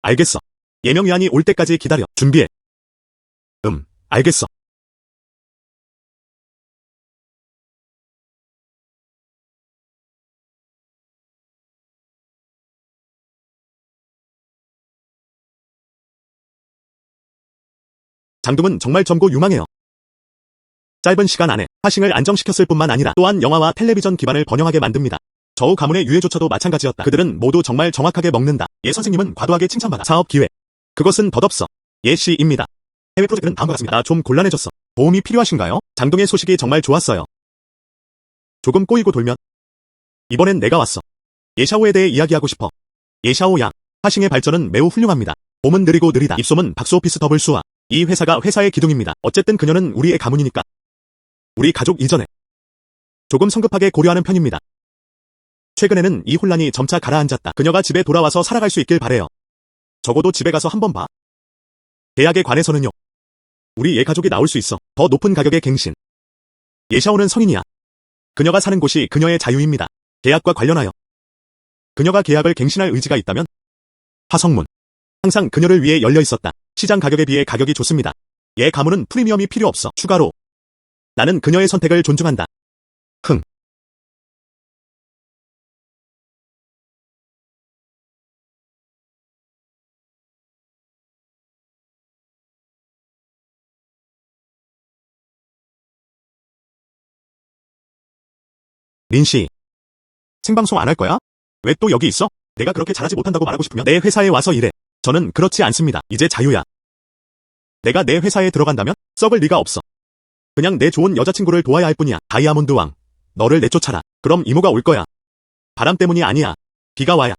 알겠어. 예명위안이 올 때까지 기다려. 준비해. 알겠어. 장dum은 정말 점고 유망해요. 짧은 시간 안에 하싱을 안정시켰을 뿐만 아니라 또한 영화와 텔레비전 기반을 번영하게 만듭니다. 저우 가문의 유해조차도 마찬가지였다. 그들은 모두 정말 정확하게 먹는다. 예 선생님은 과도하게 칭찬받아. 사업 기획. 그것은 덧없어. 예 씨입니다. 해외 프로젝트는 다음과 같습니다. 나 좀 곤란해졌어. 도움이 필요하신가요? 장동의 소식이 정말 좋았어요. 조금 꼬이고 돌면. 이번엔 내가 왔어. 예샤오에 대해 이야기하고 싶어. 예샤오 양. 하싱의 발전은 매우 훌륭합니다. 봄은 느리고 느리다. 입소문 박스오피스 더블 수와. 이 회사가 회사의 기둥입니다. 어쨌든 그녀는 우리의 가문이니까. 우리 가족 이전에. 조금 성급하게 고려하는 편입니다. 최근에는 이 혼란이 점차 가라앉았다. 그녀가 집에 돌아와서 살아갈 수 있길 바래요. 적어도 집에 가서 한번 봐. 계약에 관해서는요. 우리 예 가족이 나올 수 있어. 더 높은 가격의 갱신. 예샤오는 성인이야. 그녀가 사는 곳이 그녀의 자유입니다. 계약과 관련하여. 그녀가 계약을 갱신할 의지가 있다면? 화성문. 항상 그녀를 위해 열려 있었다. 시장 가격에 비해 가격이 좋습니다. 예 가문은 프리미엄이 필요 없어. 추가로. 나는 그녀의 선택을 존중한다. 흥. 린씨. 생방송 안 할 거야? 왜 또 여기 있어? 내가 그렇게 잘하지 못한다고 말하고 싶으면 내 회사에 와서 일해. 저는 그렇지 않습니다. 이제 자유야. 내가 내 회사에 들어간다면 썩을 리가 없어. 그냥 내 좋은 여자친구를 도와야 할 뿐이야. 다이아몬드 왕, 너를 내쫓아라. 그럼 이모가 올 거야. 바람 때문이 아니야. 비가 와야.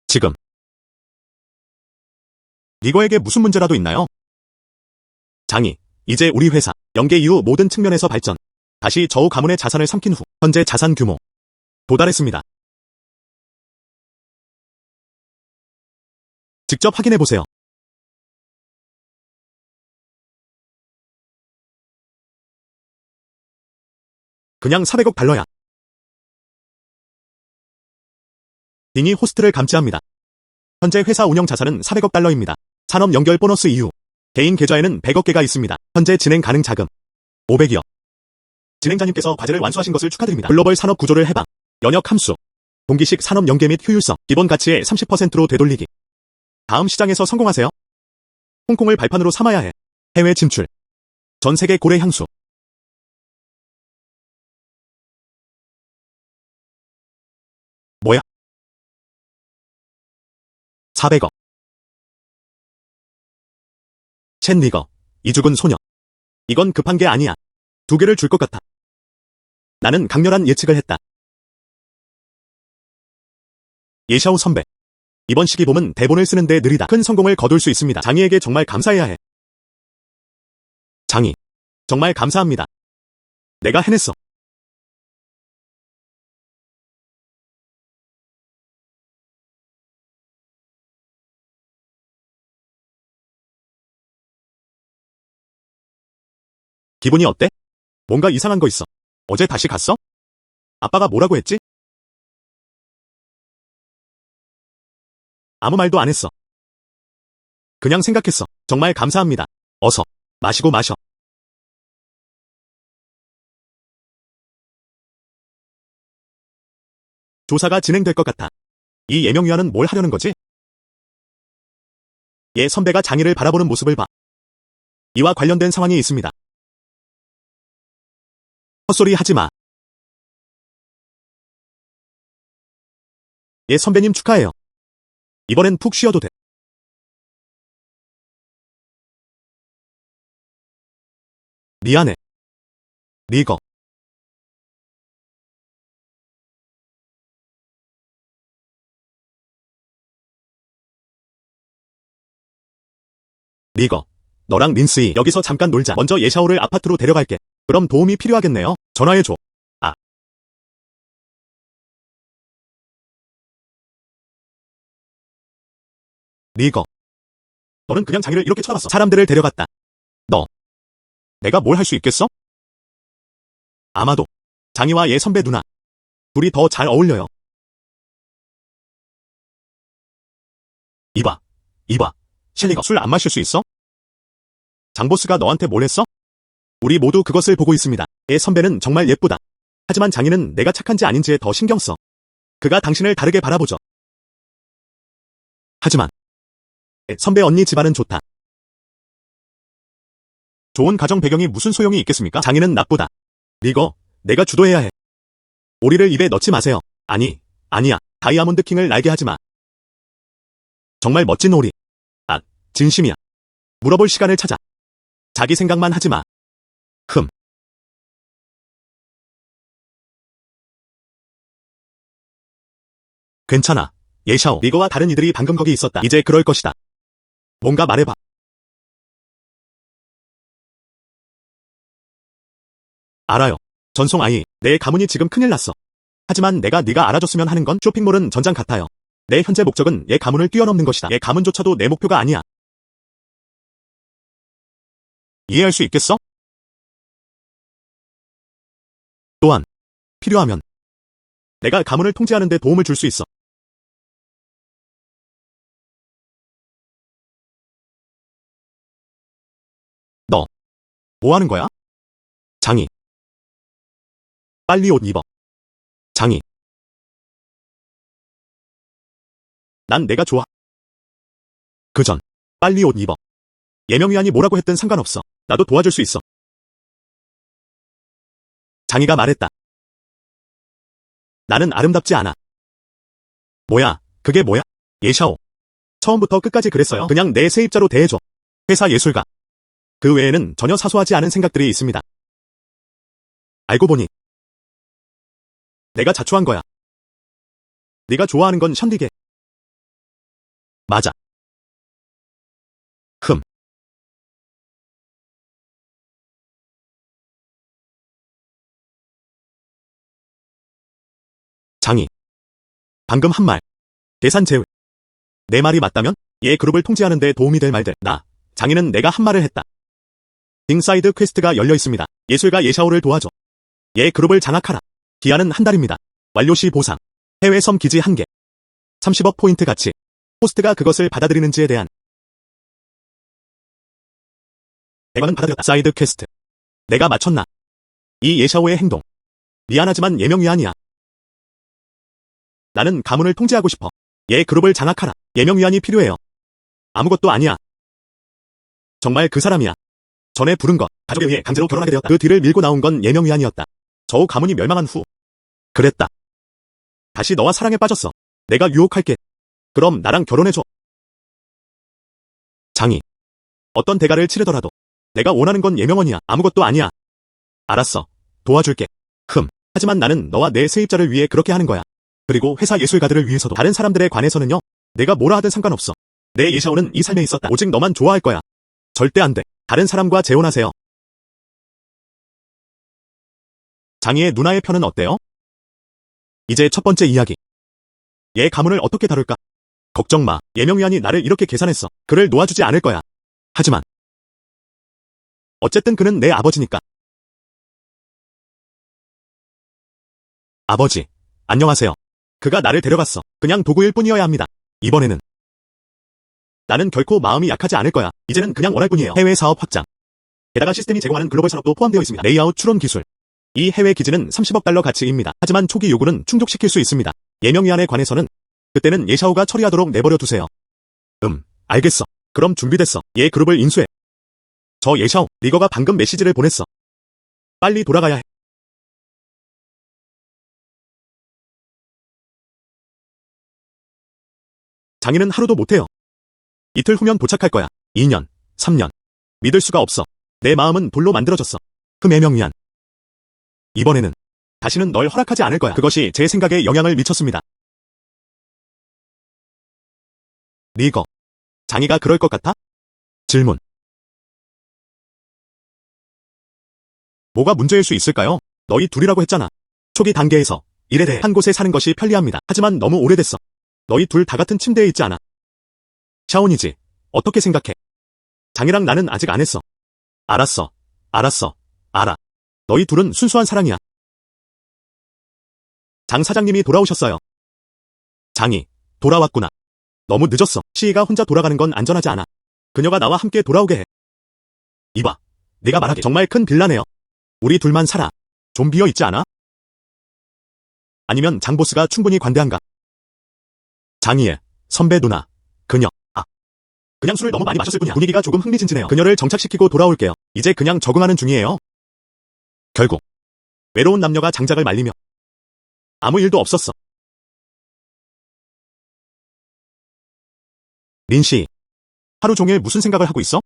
지금. 리거에게 무슨 문제라도 있나요? 장이, 이제 우리 회사, 연계 이후 모든 측면에서 발전. 다시 저우 가문의 자산을 삼킨 후, 현재 자산 규모. 도달했습니다. 직접 확인해보세요. 그냥 400억 달러야. 딩이 호스트를 감지합니다. 현재 회사 운영 자산은 400억 달러입니다. 산업 연결 보너스 이후 개인 계좌에는 100억 개가 있습니다. 현재 진행 가능 자금 500여. 진행자님께서 과제를 완수하신 것을 축하드립니다. 글로벌 산업 구조를 해방, 연역 함수, 동기식 산업 연계 및 효율성, 기본 가치의 30%로 되돌리기. 다음 시장에서 성공하세요. 홍콩을 발판으로 삼아야 해. 해외 진출. 전 세계 고래 향수. 뭐야? 400억. 첸 리거. 이죽은 소녀. 이건 급한 게 아니야. 2개를 줄 것 같아. 나는 강렬한 예측을 했다. 예샤오 선배. 이번 시기 봄은 대본을 쓰는데 느리다. 큰 성공을 거둘 수 있습니다. 장이에게 정말 감사해야 해. 장이. 정말 감사합니다. 내가 해냈어. 기분이 어때? 뭔가 이상한 거 있어. 어제 다시 갔어? 아빠가 뭐라고 했지? 아무 말도 안 했어. 그냥 생각했어. 정말 감사합니다. 어서 마시고 마셔. 조사가 진행될 것 같아. 이 예명위원은 뭘 하려는 거지? 얘 선배가 장이를 바라보는 모습을 봐. 이와 관련된 상황이 있습니다. 헛소리 하지 마. 얘 선배님 축하해요. 이번엔 푹 쉬어도 돼. 미안해. 리거. 리거. 너랑 린스이 여기서 잠깐 놀자. 먼저 예샤오를 아파트로 데려갈게. 그럼 도움이 필요하겠네요. 전화해줘. 아. 리거. 너는 그냥 장이를 이렇게 쳐다봤어. 사람들을 데려갔다. 너. 내가 뭘 할 수 있겠어? 아마도. 장이와 얘 선배 누나. 둘이 더 잘 어울려요. 이봐. 이봐. 셸리가 술 안 마실 수 있어? 장보스가 너한테 뭘 했어? 우리 모두 그것을 보고 있습니다. 얘 선배는 정말 예쁘다. 하지만 장이는 내가 착한지 아닌지에 더 신경 써. 그가 당신을 다르게 바라보죠. 하지만 선배 언니 집안은 좋다. 좋은 가정 배경이 무슨 소용이 있겠습니까? 장이는 나쁘다. 리거, 내가 주도해야 해. 오리를 입에 넣지 마세요. 아니, 아니야. 다이아몬드 킹을 날게 하지 마. 정말 멋진 오리. 아, 진심이야. 물어볼 시간을 찾아. 자기 생각만 하지 마. 흠. 괜찮아. 예샤오, 리거와 다른 이들이 방금 거기 있었다. 이제 그럴 것이다. 뭔가 말해봐. 알아요. 전송 아이, 내 가문이 지금 큰일 났어. 하지만 네가 알아줬으면 하는 건 쇼핑몰은 전장 같아요. 내 현재 목적은 얘 가문을 뛰어넘는 것이다. 얘 가문조차도 내 목표가 아니야. 이해할 수 있겠어? 또한 필요하면 내가 가문을 통제하는 데 도움을 줄 수 있어. 너 뭐 하는 거야? 장이. 빨리 옷 입어. 장이. 난 내가 좋아. 그전 빨리 옷 입어. 예명위안이 뭐라고 했든 상관없어. 나도 도와줄 수 있어. 장이가 말했다. 나는 아름답지 않아. 뭐야, 그게 뭐야? 예샤오. 처음부터 끝까지 그랬어요. 그냥 내 세입자로 대해줘. 회사 예술가. 그 외에는 전혀 사소하지 않은 생각들이 있습니다. 알고 보니 내가 자초한 거야. 네가 좋아하는 건 션디게. 맞아. 흠. 장이. 방금 한 말. 계산 제외. 내 말이 맞다면? 얘 그룹을 통제하는 데 도움이 될 말들. 장이는 내가 한 말을 했다. 빙사이드 퀘스트가 열려 있습니다. 예술가 예샤오를 도와줘. 얘 그룹을 장악하라. 기한은 한 달입니다. 완료 시 보상. 해외 섬 기지 1개. 30억 포인트 가치. 호스트가 그것을 받아들이는지에 대한 대관은 받아들였다. 사이드 퀘스트. 내가 맞췄나? 이 예샤오의 행동. 미안하지만 예명위안이야. 나는 가문을 통제하고 싶어. 얘 그룹을 장악하라. 예명위안이 필요해요. 아무것도 아니야. 정말 그 사람이야. 전에 부른 것. 가족에 의해 강제로 결혼하게 되었다. 그 뒤를 밀고 나온 건 예명위안이었다. 저우 가문이 멸망한 후. 그랬다. 다시 너와 사랑에 빠졌어. 내가 유혹할게. 그럼 나랑 결혼해줘. 장이. 어떤 대가를 치르더라도 내가 원하는 건 예명원이야. 아무것도 아니야. 알았어. 도와줄게. 하지만 나는 너와 내 세입자를 위해 그렇게 하는 거야. 그리고 회사 예술가들을 위해서도. 다른 사람들에 관해서는요. 내가 뭐라 하든 상관없어. 내 예샤오는 이 삶에 있었다. 오직 너만 좋아할 거야. 절대 안 돼. 다른 사람과 재혼하세요. 장이의 누나의 편은 어때요? 이제 첫 번째 이야기. 얘 가문을 어떻게 다룰까? 걱정 마. 예명위안이 나를 이렇게 계산했어. 그를 놓아주지 않을 거야. 하지만 어쨌든 그는 내 아버지니까. 아버지, 안녕하세요. 그가 나를 데려갔어. 그냥 도구일 뿐이어야 합니다. 이번에는 나는 결코 마음이 약하지 않을 거야. 이제는 그냥 원할 뿐이에요. 해외 사업 확장. 게다가 시스템이 제공하는 글로벌 산업도 포함되어 있습니다. 레이아웃 추론 기술. 이 해외 기지는 30억 달러 가치입니다. 하지만 초기 요구는 충족시킬 수 있습니다. 예명위안에 관해서는 그때는 예샤오가 처리하도록 내버려 두세요. 알겠어. 그럼 준비됐어. 얘 그룹을 인수해. 저 예샤오, 리거가 방금 메시지를 보냈어. 빨리 돌아가야 해. 장인은 하루도 못해요. 이틀 후면 도착할 거야. 2년, 3년. 믿을 수가 없어. 내 마음은 돌로 만들어졌어. 예명위안. 이번에는 다시는 널 허락하지 않을 거야. 그것이 제 생각에 영향을 미쳤습니다. 리거. 장이가 그럴 것 같아? 질문. 뭐가 문제일 수 있을까요? 너희 둘이라고 했잖아. 초기 단계에서 일에 대해 한 곳에 사는 것이 편리합니다. 하지만 너무 오래됐어. 너희 둘 다 같은 침대에 있지 않아. 샤온이지. 어떻게 생각해? 장이랑 나는 아직 안 했어. 알았어. 알아. 너희 둘은 순수한 사랑이야. 장 사장님이 돌아오셨어요. 장이 돌아왔구나. 너무 늦었어. 시이가 혼자 돌아가는 건 안전하지 않아. 그녀가 나와 함께 돌아오게 해. 이봐. 네가 말하기 정말 큰 빌라네요. 우리 둘만 살아. 좀 비어 있지 않아? 아니면 장보스가 충분히 관대한가? 장이의 선배 누나. 그녀. 그냥 술을 너무 많이 마셨을 뿐이야. 분위기가 조금 흥미진진해요. 그녀를 정착시키고 돌아올게요. 이제 그냥 적응하는 중이에요. 결국 외로운 남녀가 장작을 말리며 아무 일도 없었어. 린씨. 하루 종일 무슨 생각을 하고 있어?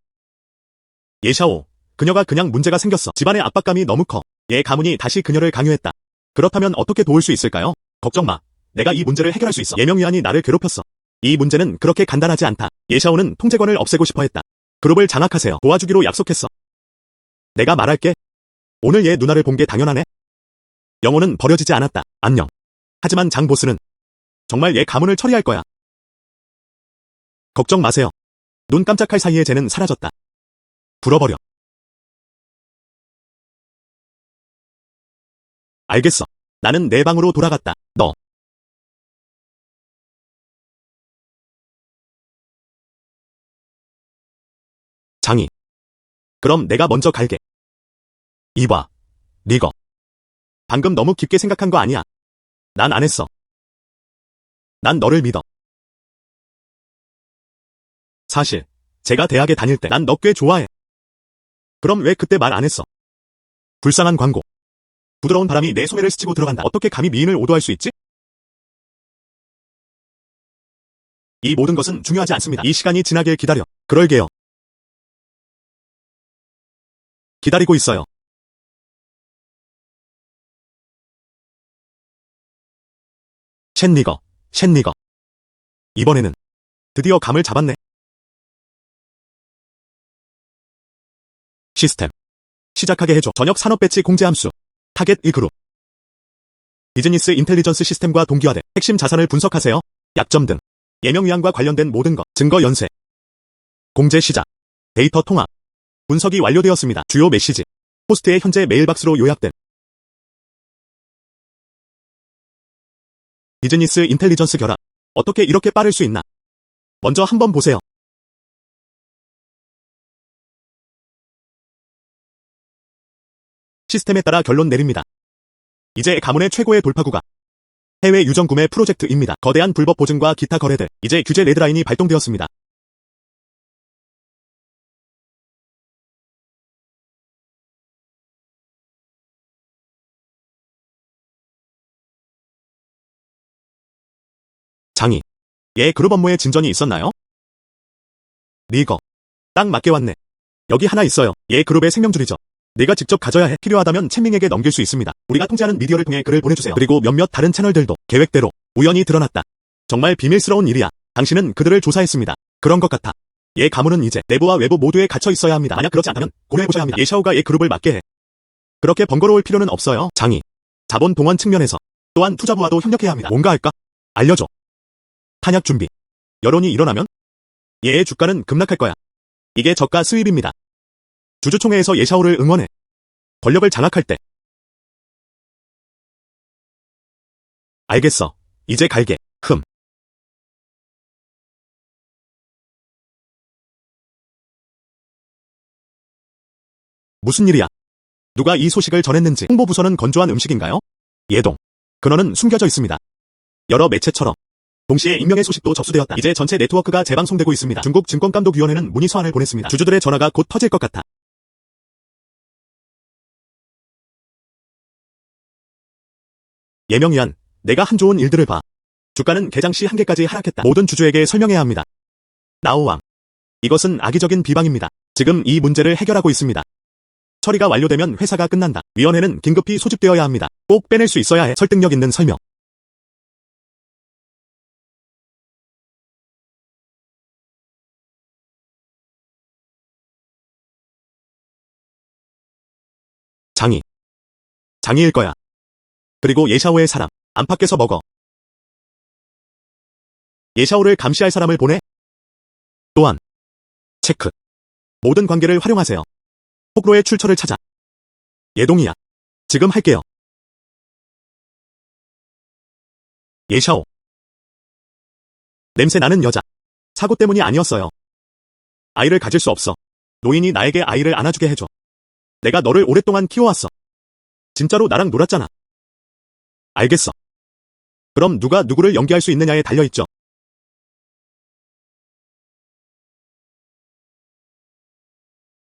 예샤오. 그녀가 그냥 문제가 생겼어. 집안의 압박감이 너무 커. 얘 가문이 다시 그녀를 강요했다. 그렇다면 어떻게 도울 수 있을까요? 걱정 마. 내가 이 문제를 해결할 수 있어. 예명위안이 나를 괴롭혔어. 이 문제는 그렇게 간단하지 않다. 예샤오는 통제권을 없애고 싶어 했다. 그룹을 장악하세요. 도와주기로 약속했어. 내가 말할게. 오늘 얘 누나를 본 게 당연하네. 영혼은 버려지지 않았다. 안녕. 하지만 장 보스는 정말 얘 가문을 처리할 거야. 걱정 마세요. 눈 깜짝할 사이에 쟤는 사라졌다. 불어버려. 알겠어. 나는 내 방으로 돌아갔다. 너. 장이. 그럼 내가 먼저 갈게. 이봐. 리거. 방금 너무 깊게 생각한 거 아니야. 난 안 했어. 난 너를 믿어. 사실 제가 대학에 다닐 때 난 너 꽤 좋아해. 그럼 왜 그때 말 안 했어? 불쌍한 광고. 부드러운 바람이 내 소매를 스치고 들어간다. 어떻게 감히 미인을 오도할 수 있지? 이 모든 것은 중요하지 않습니다. 이 시간이 지나길 기다려. 그럴게요. 기다리고 있어요. 쉔 리거. 이번에는 드디어 감을 잡았네. 시스템. 시작하게 해줘. 전역 산업 배치 공제 함수. 타겟 1그룹. 비즈니스 인텔리전스 시스템과 동기화된 핵심 자산을 분석하세요. 약점 등. 예명위안과 관련된 모든 것. 증거 연쇄. 공제 시작. 데이터 통합. 분석이 완료되었습니다. 주요 메시지. 호스트의 현재 메일박스로 요약된 비즈니스 인텔리전스 결합. 어떻게 이렇게 빠를 수 있나? 먼저 한번 보세요. 시스템에 따라 결론 내립니다. 이제 가문의 최고의 돌파구가 해외 유정 구매 프로젝트입니다. 거대한 불법 보증과 기타 거래들. 이제 규제 레드라인이 발동되었습니다. 장이. 그룹 업무에 진전이 있었나요? 리거. 딱 맞게 왔네. 여기 하나 있어요. 그룹의 생명줄이죠. 네가 직접 가져야 해. 필요하다면 챔밍에게 넘길 수 있습니다. 우리가 통제하는 미디어를 통해 글을 보내주세요. 그리고 몇몇 다른 채널들도 계획대로 우연히 드러났다. 정말 비밀스러운 일이야. 당신은 그들을 조사했습니다. 그런 것 같아. 가문은 이제 내부와 외부 모두에 갇혀 있어야 합니다. 만약 그렇지 않다면 고려해보셔야 합니다. 샤오가 그룹을 맡게 해. 그렇게 번거로울 필요는 없어요. 장이. 자본 동원 측면에서 또한 투자부와도 협력해야 합니다. 뭔가 할까? 알려줘. 탄약 준비. 여론이 일어나면 의 주가는 급락할 거야. 이게 저가 수입입니다. 주주총회에서 샤오를 응원해. 권력을 장악할 때. 알겠어. 이제 갈게. 무슨 일이야? 누가 이 소식을 전했는지. 홍보부서는 건조한 음식인가요? 예동. 근원은 숨겨져 있습니다. 여러 매체처럼. 동시에 익명의 소식도 접수되었다. 이제 전체 네트워크가 재방송되고 있습니다. 중국 증권감독위원회는 문의 서한을 보냈습니다. 주주들의 전화가 곧 터질 것 같아. 예명위안, 내가 한 좋은 일들을 봐. 주가는 개장 시 한계까지 하락했다. 모든 주주에게 설명해야 합니다. 나오왕. 이것은 악의적인 비방입니다. 지금 이 문제를 해결하고 있습니다. 처리가 완료되면 회사가 끝난다. 위원회는 긴급히 소집되어야 합니다. 꼭 빼낼 수 있어야 해. 설득력 있는 설명. 장이일 거야. 그리고 샤오의 사람. 안팎에서 먹어. 샤오를 감시할 사람을 보내. 또한 체크. 모든 관계를 활용하세요. 폭로의 출처를 찾아. 예동이야. 지금 할게요. 샤오. 냄새 나는 여자. 사고 때문이 아니었어요. 아이를 가질 수 없어. 노인이 나에게 아이를 안아주게 해줘. 내가 너를 오랫동안 키워왔어. 진짜로 나랑 놀았잖아. 알겠어. 그럼 누가 누구를 연기할 수 있느냐에 달려있죠.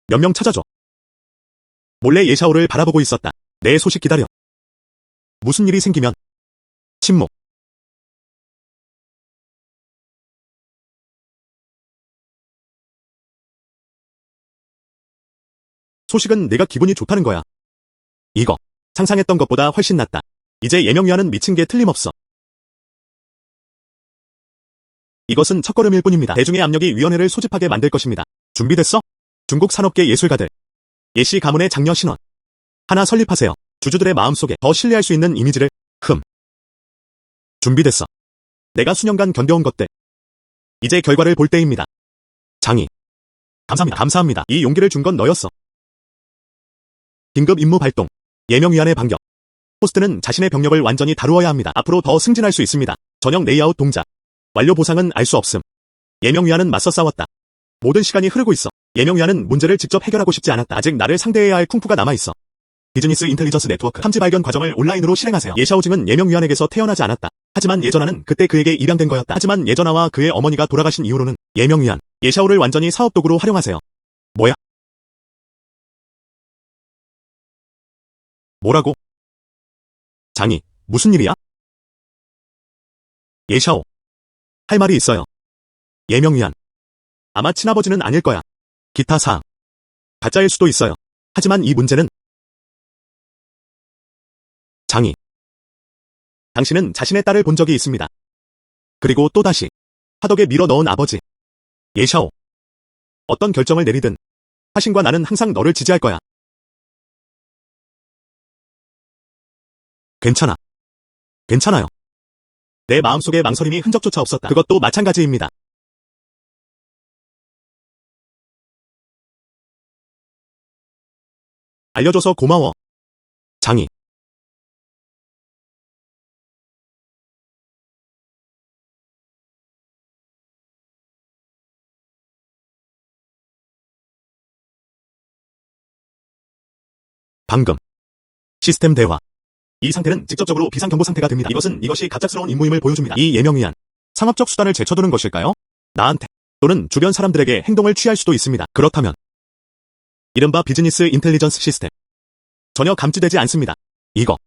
몇 명 찾아줘. 몰래 샤오를 바라보고 있었다. 내 소식 기다려. 무슨 일이 생기면. 침묵. 소식은 내가 기분이 좋다는 거야. 이거. 상상했던 것보다 훨씬 낫다. 이제 예명위안은 미친 게 틀림없어. 이것은 첫걸음일 뿐입니다. 대중의 압력이 위원회를 소집하게 만들 것입니다. 준비됐어? 중국 산업계 예술가들. 예시 가문의 장녀 신원. 하나 설립하세요. 주주들의 마음속에 더 신뢰할 수 있는 이미지를. 준비됐어. 내가 수년간 견뎌온 것들. 이제 결과를 볼 때입니다. 장이. 감사합니다. 이 용기를 준 건 너였어. 긴급 임무 발동. 예명위안의 반격. 호스트는 자신의 병력을 완전히 다루어야 합니다. 앞으로 더 승진할 수 있습니다. 전형 레이아웃 동작. 완료 보상은 알 수 없음. 예명위안은 맞서 싸웠다. 모든 시간이 흐르고 있어. 예명위안은 문제를 직접 해결하고 싶지 않았다. 아직 나를 상대해야 할 쿵푸가 남아있어. 비즈니스 인텔리전스 네트워크 탐지 발견 과정을 온라인으로 실행하세요. 샤오징은 예명위안에게서 태어나지 않았다. 하지만 예전화는 그때 그에게 입양된 거였다. 하지만 예전화와 그의 어머니가 돌아가신 이후로는 예명위안, 샤오를 완전히 사업도구로 활용하세요. 뭐야? 뭐라고? 장이, 무슨 일이야? 샤오. 할 말이 있어요. 예명위안. 아마 친아버지는 아닐 거야. 기타 사항. 가짜일 수도 있어요. 하지만 이 문제는 장이. 당신은 자신의 딸을 본 적이 있습니다. 그리고 또다시 화덕에 밀어 넣은 아버지. 예샤오. 어떤 결정을 내리든 화신과 나는 항상 너를 지지할 거야. 괜찮아. 괜찮아요. 내 마음속에 망설임이 흔적조차 없었다. 그것도 마찬가지입니다. 알려줘서 고마워. 장이. 방금. 시스템 대화. 이 상태는 직접적으로 비상경보 상태가 됩니다. 이것이 갑작스러운 임무임을 보여줍니다. 이 예명위안. 상업적 수단을 제쳐두는 것일까요? 나한테 또는 주변 사람들에게 행동을 취할 수도 있습니다. 그렇다면 이른바 비즈니스 인텔리전스 시스템. 전혀 감지되지 않습니다. 이거.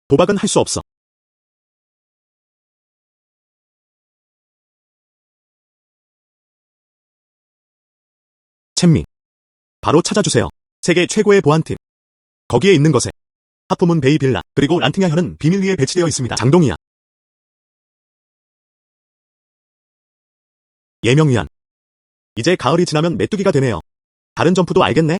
도박은 할 수 없어. 챔미. 바로 찾아주세요. 세계 최고의 보안팀. 거기에 있는 것에 하프문 베이 빌라 그리고 란팅야 혀는 비밀리에 배치되어 있습니다. 장동이야. 예명위안. 이제 가을이 지나면 메뚜기가 되네요. 다른 점프도 알겠네?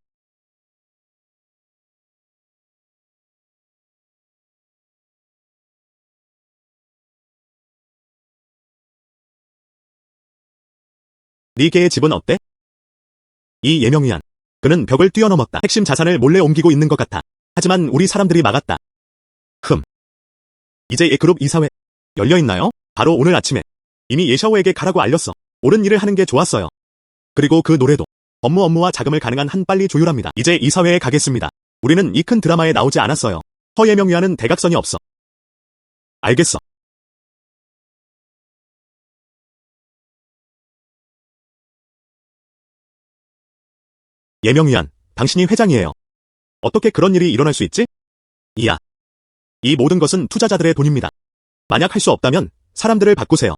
네 개의 집은 어때? 이 예명위안. 그는 벽을 뛰어넘었다. 핵심 자산을 몰래 옮기고 있는 것 같아. 하지만 우리 사람들이 막았다. 이제 A그룹 이사회 열려있나요? 바로 오늘 아침에 이미 예샤오에게 가라고 알렸어. 옳은 일을 하는 게 좋았어요. 그리고 그 노래도 업무와 자금을 가능한 한 빨리 조율합니다. 이제 이사회에 가겠습니다. 우리는 이 큰 드라마에 나오지 않았어요. 허예명위안은 대각선이 없어. 알겠어. 예명위안, 당신이 회장이에요. 어떻게 그런 일이 일어날 수 있지? 이야. 이 모든 것은 투자자들의 돈입니다. 만약 할 수 없다면 사람들을 바꾸세요.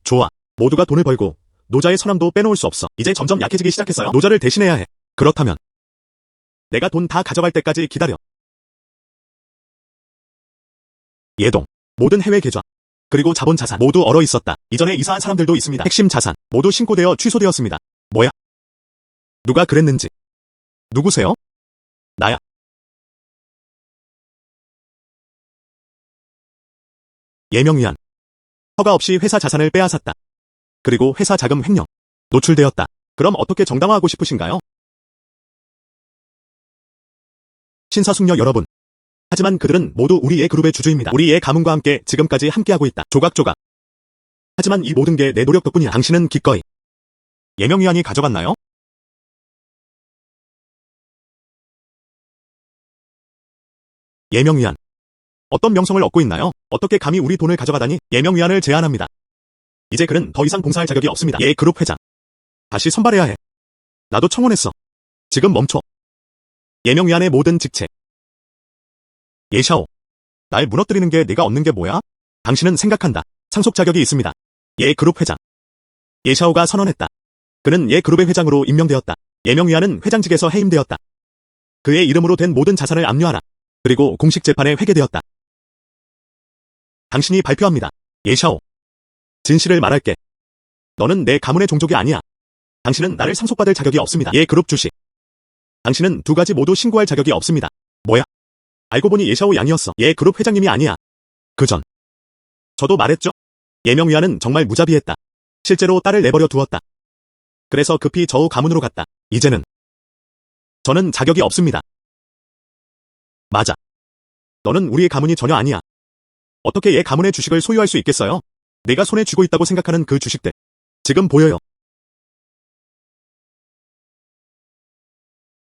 좋아. 모두가 돈을 벌고 노자의 선함도 빼놓을 수 없어. 이제 점점 약해지기 시작했어요. 노자를 대신해야 해. 그렇다면 내가 돈 다 가져갈 때까지 기다려. 예동. 모든 해외 계좌. 그리고 자본 자산 모두 얼어 있었다. 이전에 이사한 사람들도 있습니다. 핵심 자산 모두 신고되어 취소되었습니다. 뭐야? 누가 그랬는지. 누구세요? 나야. 예명위안. 허가 없이 회사 자산을 빼앗았다. 그리고 회사 자금 횡령. 노출되었다. 그럼 어떻게 정당화하고 싶으신가요? 신사숙녀 여러분. 하지만 그들은 모두 우리 예 그룹의 주주입니다. 우리 예 가문과 함께 지금까지 함께하고 있다. 조각조각. 하지만 이 모든 게 내 노력 덕분이야. 당신은 기꺼이 예명위안이 가져갔나요? 예명위안. 어떤 명성을 얻고 있나요? 어떻게 감히 우리 돈을 가져가다니? 예명위안을 제안합니다. 이제 그는 더 이상 봉사할 자격이 없습니다. 예 그룹 회장. 다시 선발해야 해. 나도 청원했어. 지금 멈춰. 예명위안의 모든 직책. 예샤오. 날 무너뜨리는 게 네가 얻는 게 뭐야? 당신은 생각한다. 상속 자격이 있습니다. 예 그룹 회장. 예샤오가 선언했다. 그는 예 그룹의 회장으로 임명되었다. 예명위안은 회장직에서 해임되었다. 그의 이름으로 된 모든 자산을 압류하라. 그리고 공식 재판에 회계되었다. 당신이 발표합니다. 예샤오. 진실을 말할게. 너는 내 가문의 종족이 아니야. 당신은 나를 상속받을 자격이 없습니다. 예 그룹 주식. 당신은 두 가지 모두 신고할 자격이 없습니다. 뭐야? 알고 보니 예샤오 양이었어. 예 그룹 회장님이 아니야. 그전. 저도 말했죠? 예명위안은 정말 무자비했다. 실제로 딸을 내버려 두었다. 그래서 급히 저우 가문으로 갔다. 이제는 저는 자격이 없습니다. 맞아. 너는 우리의 가문이 전혀 아니야. 어떻게 얘 가문의 주식을 소유할 수 있겠어요? 내가 손에 쥐고 있다고 생각하는 그 주식들. 지금 보여요.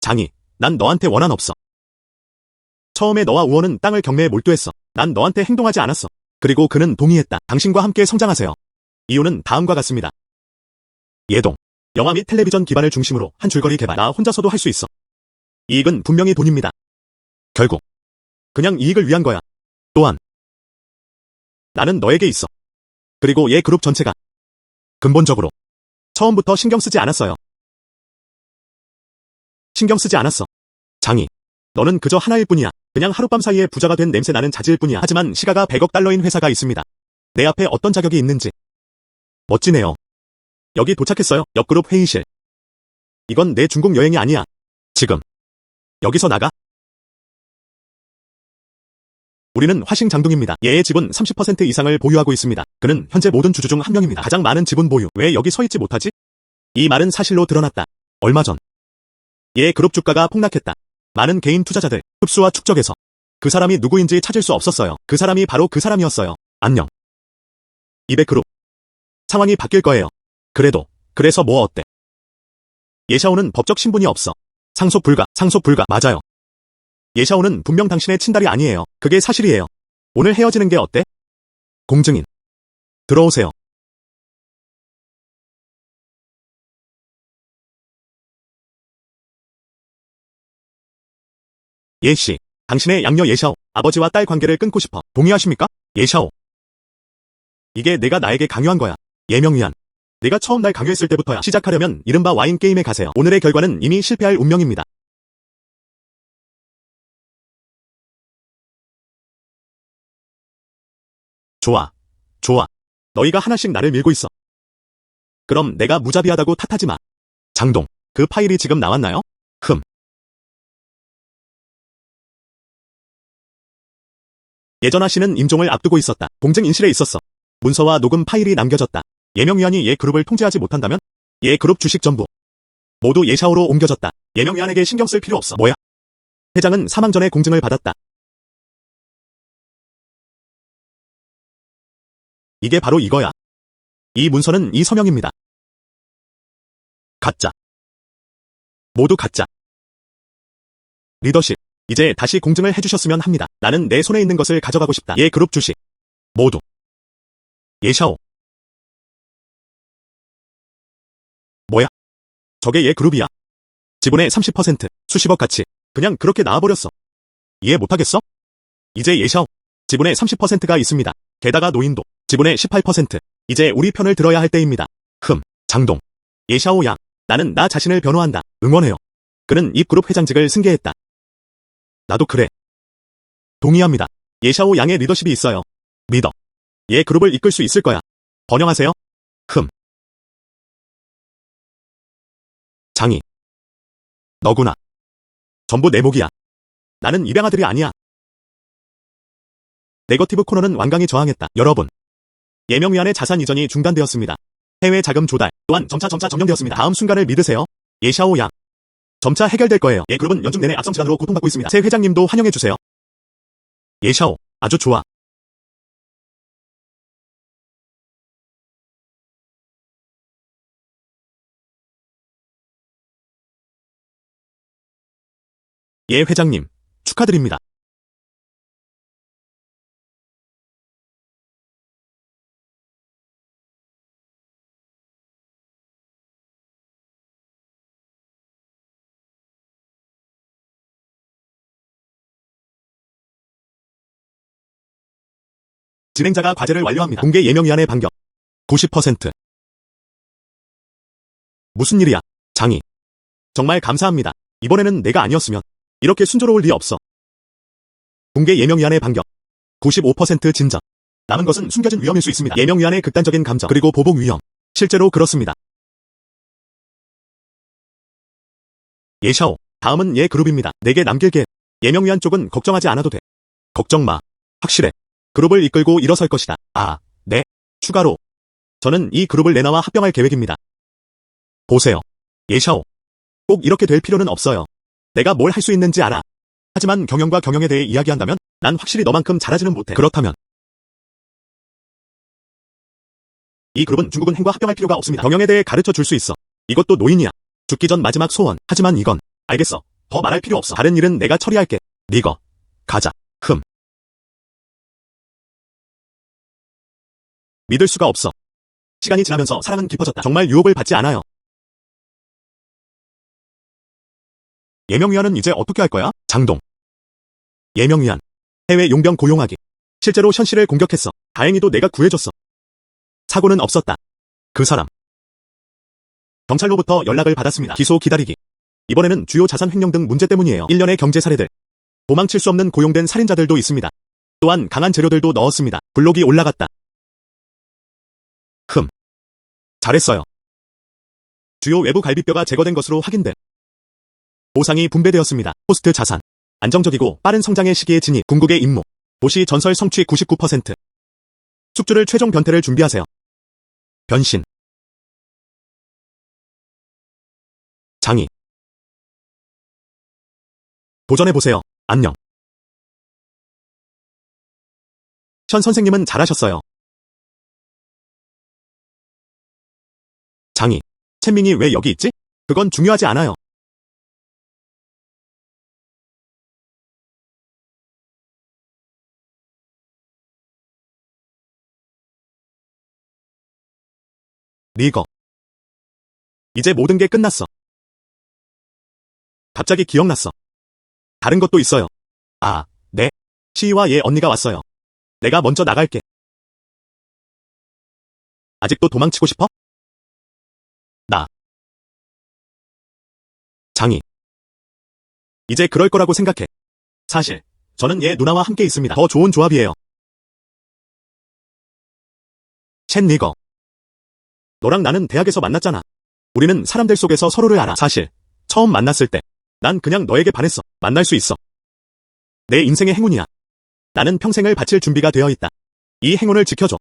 장이, 난 너한테 원한 없어. 처음에 너와 우원은 땅을 경매에 몰두했어. 난 너한테 행동하지 않았어. 그리고 그는 동의했다. 당신과 함께 성장하세요. 이유는 다음과 같습니다. 예동. 영화 및 텔레비전 기반을 중심으로 한 줄거리 개발. 나 혼자서도 할 수 있어. 이익은 분명히 돈입니다. 결국 그냥 이익을 위한 거야. 또한 나는 너에게 있어. 그리고 얘 그룹 전체가 근본적으로 처음부터 신경 쓰지 않았어요. 신경 쓰지 않았어. 장이. 너는 그저 하나일 뿐이야. 그냥 하룻밤 사이에 부자가 된 냄새 나는 자지일 뿐이야. 하지만 시가가 100억 달러인 회사가 있습니다. 내 앞에 어떤 자격이 있는지. 멋지네요. 여기 도착했어요. 옆그룹 회의실. 이건 내 중국 여행이 아니야. 지금. 여기서 나가. 우리는 화싱장둥입니다. 얘의 지분 30% 이상을 보유하고 있습니다. 그는 현재 모든 주주 중 한 명입니다. 가장 많은 지분 보유. 왜 여기 서 있지 못하지? 이 말은 사실로 드러났다. 얼마 전. 얘의 그룹 주가가 폭락했다. 많은 개인 투자자들, 흡수와 축적해서. 그 사람이 누구인지 찾을 수 없었어요. 그 사람이 바로 그 사람이었어요. 안녕. 200그룹. 상황이 바뀔 거예요. 그래서 뭐 어때? 예샤오는 법적 신분이 없어. 상속 불가, 맞아요. 예샤오는 분명 당신의 친딸이 아니에요. 그게 사실이에요. 오늘 헤어지는 게 어때? 공증인. 들어오세요. 예씨, 당신의 양녀 예샤오, 아버지와 딸 관계를 끊고 싶어. 동의하십니까? 예샤오. 이게 내가 나에게 강요한 거야. 예명위안. 내가 처음 날 강요했을 때부터야. 시작하려면 이른바 와인 게임에 가세요. 오늘의 결과는 이미 실패할 운명입니다. 좋아. 너희가 하나씩 나를 밀고 있어. 그럼 내가 무자비하다고 탓하지 마. 장동, 그 파일이 지금 나왔나요? 예전아 씨는 임종을 앞두고 있었다. 공증인실에 있었어. 문서와 녹음 파일이 남겨졌다. 예명위안이 얘 그룹을 통제하지 못한다면? 얘 그룹 주식 전부 모두 예샤오로 옮겨졌다. 예명위안에게 신경 쓸 필요 없어. 뭐야? 회장은 사망 전에 공증을 받았다. 이게 바로 이거야. 이 문서는 이 서명입니다. 가짜. 모두 가짜. 리더십. 이제 다시 공증을 해주셨으면 합니다. 나는 내 손에 있는 것을 가져가고 싶다. 얘 그룹 주식. 모두. 예샤오. 뭐야? 저게 얘 그룹이야. 지분의 30%, 수십억 가치. 그냥 그렇게 나와버렸어. 이해 못하겠어? 이제 예샤오. 지분의 30%가 있습니다. 게다가 노인도. 지분의 18%. 이제 우리 편을 들어야 할 때입니다. 장동. 예샤오 양. 나는 나 자신을 변호한다. 응원해요. 그는 이 그룹 회장직을 승계했다. 나도 그래. 동의합니다. 예샤오 양의 리더십이 있어요. 믿어. 얘 그룹을 이끌 수 있을 거야. 번영하세요. 장이. 너구나. 전부 내 목이야. 나는 입양아들이 아니야. 네거티브 코너는 완강히 저항했다. 여러분. 예명위안의 자산 이전이 중단되었습니다. 해외 자금 조달 또한 점차 점령되었습니다. 다음 순간을 믿으세요. 예샤오 양. 점차 해결될 거예요. 얘 그룹은 연중 내내 악성 질환으로 고통받고 있습니다. 새 회장님도 환영해주세요. 예샤오. 아주 좋아. 예 회장님. 축하드립니다. 진행자가 과제를 완료합니다. 공개 예명위안의 반격. 90%. 무슨 일이야, 장이. 정말 감사합니다. 이번에는 내가 아니었으면 이렇게 순조로울 리 없어. 공개 예명위안의 반격. 95% 진전. 남은 것은 숨겨진 위험일 수 있습니다. 예명위안의 극단적인 감정 그리고 보복 위험. 실제로 그렇습니다. 예샤오. 다음은 얘 그룹입니다. 내게 남길 게. 예명위안 쪽은 걱정하지 않아도 돼. 걱정 마. 확실해. 그룹을 이끌고 일어설 것이다. 네. 추가로. 저는 이 그룹을 내놔와 합병할 계획입니다. 보세요. 예샤오. 꼭 이렇게 될 필요는 없어요. 내가 뭘 할 수 있는지 알아. 하지만 경영과 경영에 대해 이야기한다면 난 확실히 너만큼 잘하지는 못해. 그렇다면 이 그룹은 중국은 행과 합병할 필요가 없습니다. 경영에 대해 가르쳐 줄 수 있어. 이것도 노인이야. 죽기 전 마지막 소원. 하지만 이건 알겠어. 더 말할 필요 없어. 다른 일은 내가 처리할게. 리거. 가자. 믿을 수가 없어. 시간이 지나면서 사랑은 깊어졌다. 정말 유혹을 받지 않아요. 예명위안은 이제 어떻게 할 거야? 장동. 예명위안. 해외 용병 고용하기. 실제로 현 씨를 공격했어. 다행히도 내가 구해줬어. 사고는 없었다. 그 사람. 경찰로부터 연락을 받았습니다. 기소 기다리기. 이번에는 주요 자산 횡령 등 문제 때문이에요. 일련의 경제 사례들. 도망칠 수 없는 고용된 살인자들도 있습니다. 또한 강한 재료들도 넣었습니다. 블록이 올라갔다. 잘했어요. 주요 외부 갈비뼈가 제거된 것으로 확인돼. 보상이 분배되었습니다. 호스트 자산. 안정적이고 빠른 성장의 시기에 진입. 궁극의 임무. 도시 전설 성취 99%. 숙주를 최종 변태를 준비하세요. 변신. 장이. 도전해보세요. 안녕. 현 선생님은 잘하셨어요. 장이. 첸밍이 왜 여기 있지? 그건 중요하지 않아요. 리거. 이제 모든 게 끝났어. 갑자기 기억났어. 다른 것도 있어요. 아, 네. 시이와 얘 언니가 왔어요. 내가 먼저 나갈게. 아직도 도망치고 싶어? 나. 장이. 이제 그럴 거라고 생각해. 사실 저는 얘 누나와 함께 있습니다. 더 좋은 조합이에요. 첸 리거. 너랑 나는 대학에서 만났잖아. 우리는 사람들 속에서 서로를 알아. 사실 처음 만났을 때 난 그냥 너에게 반했어. 만날 수 있어. 내 인생의 행운이야. 나는 평생을 바칠 준비가 되어 있다. 이 행운을 지켜줘.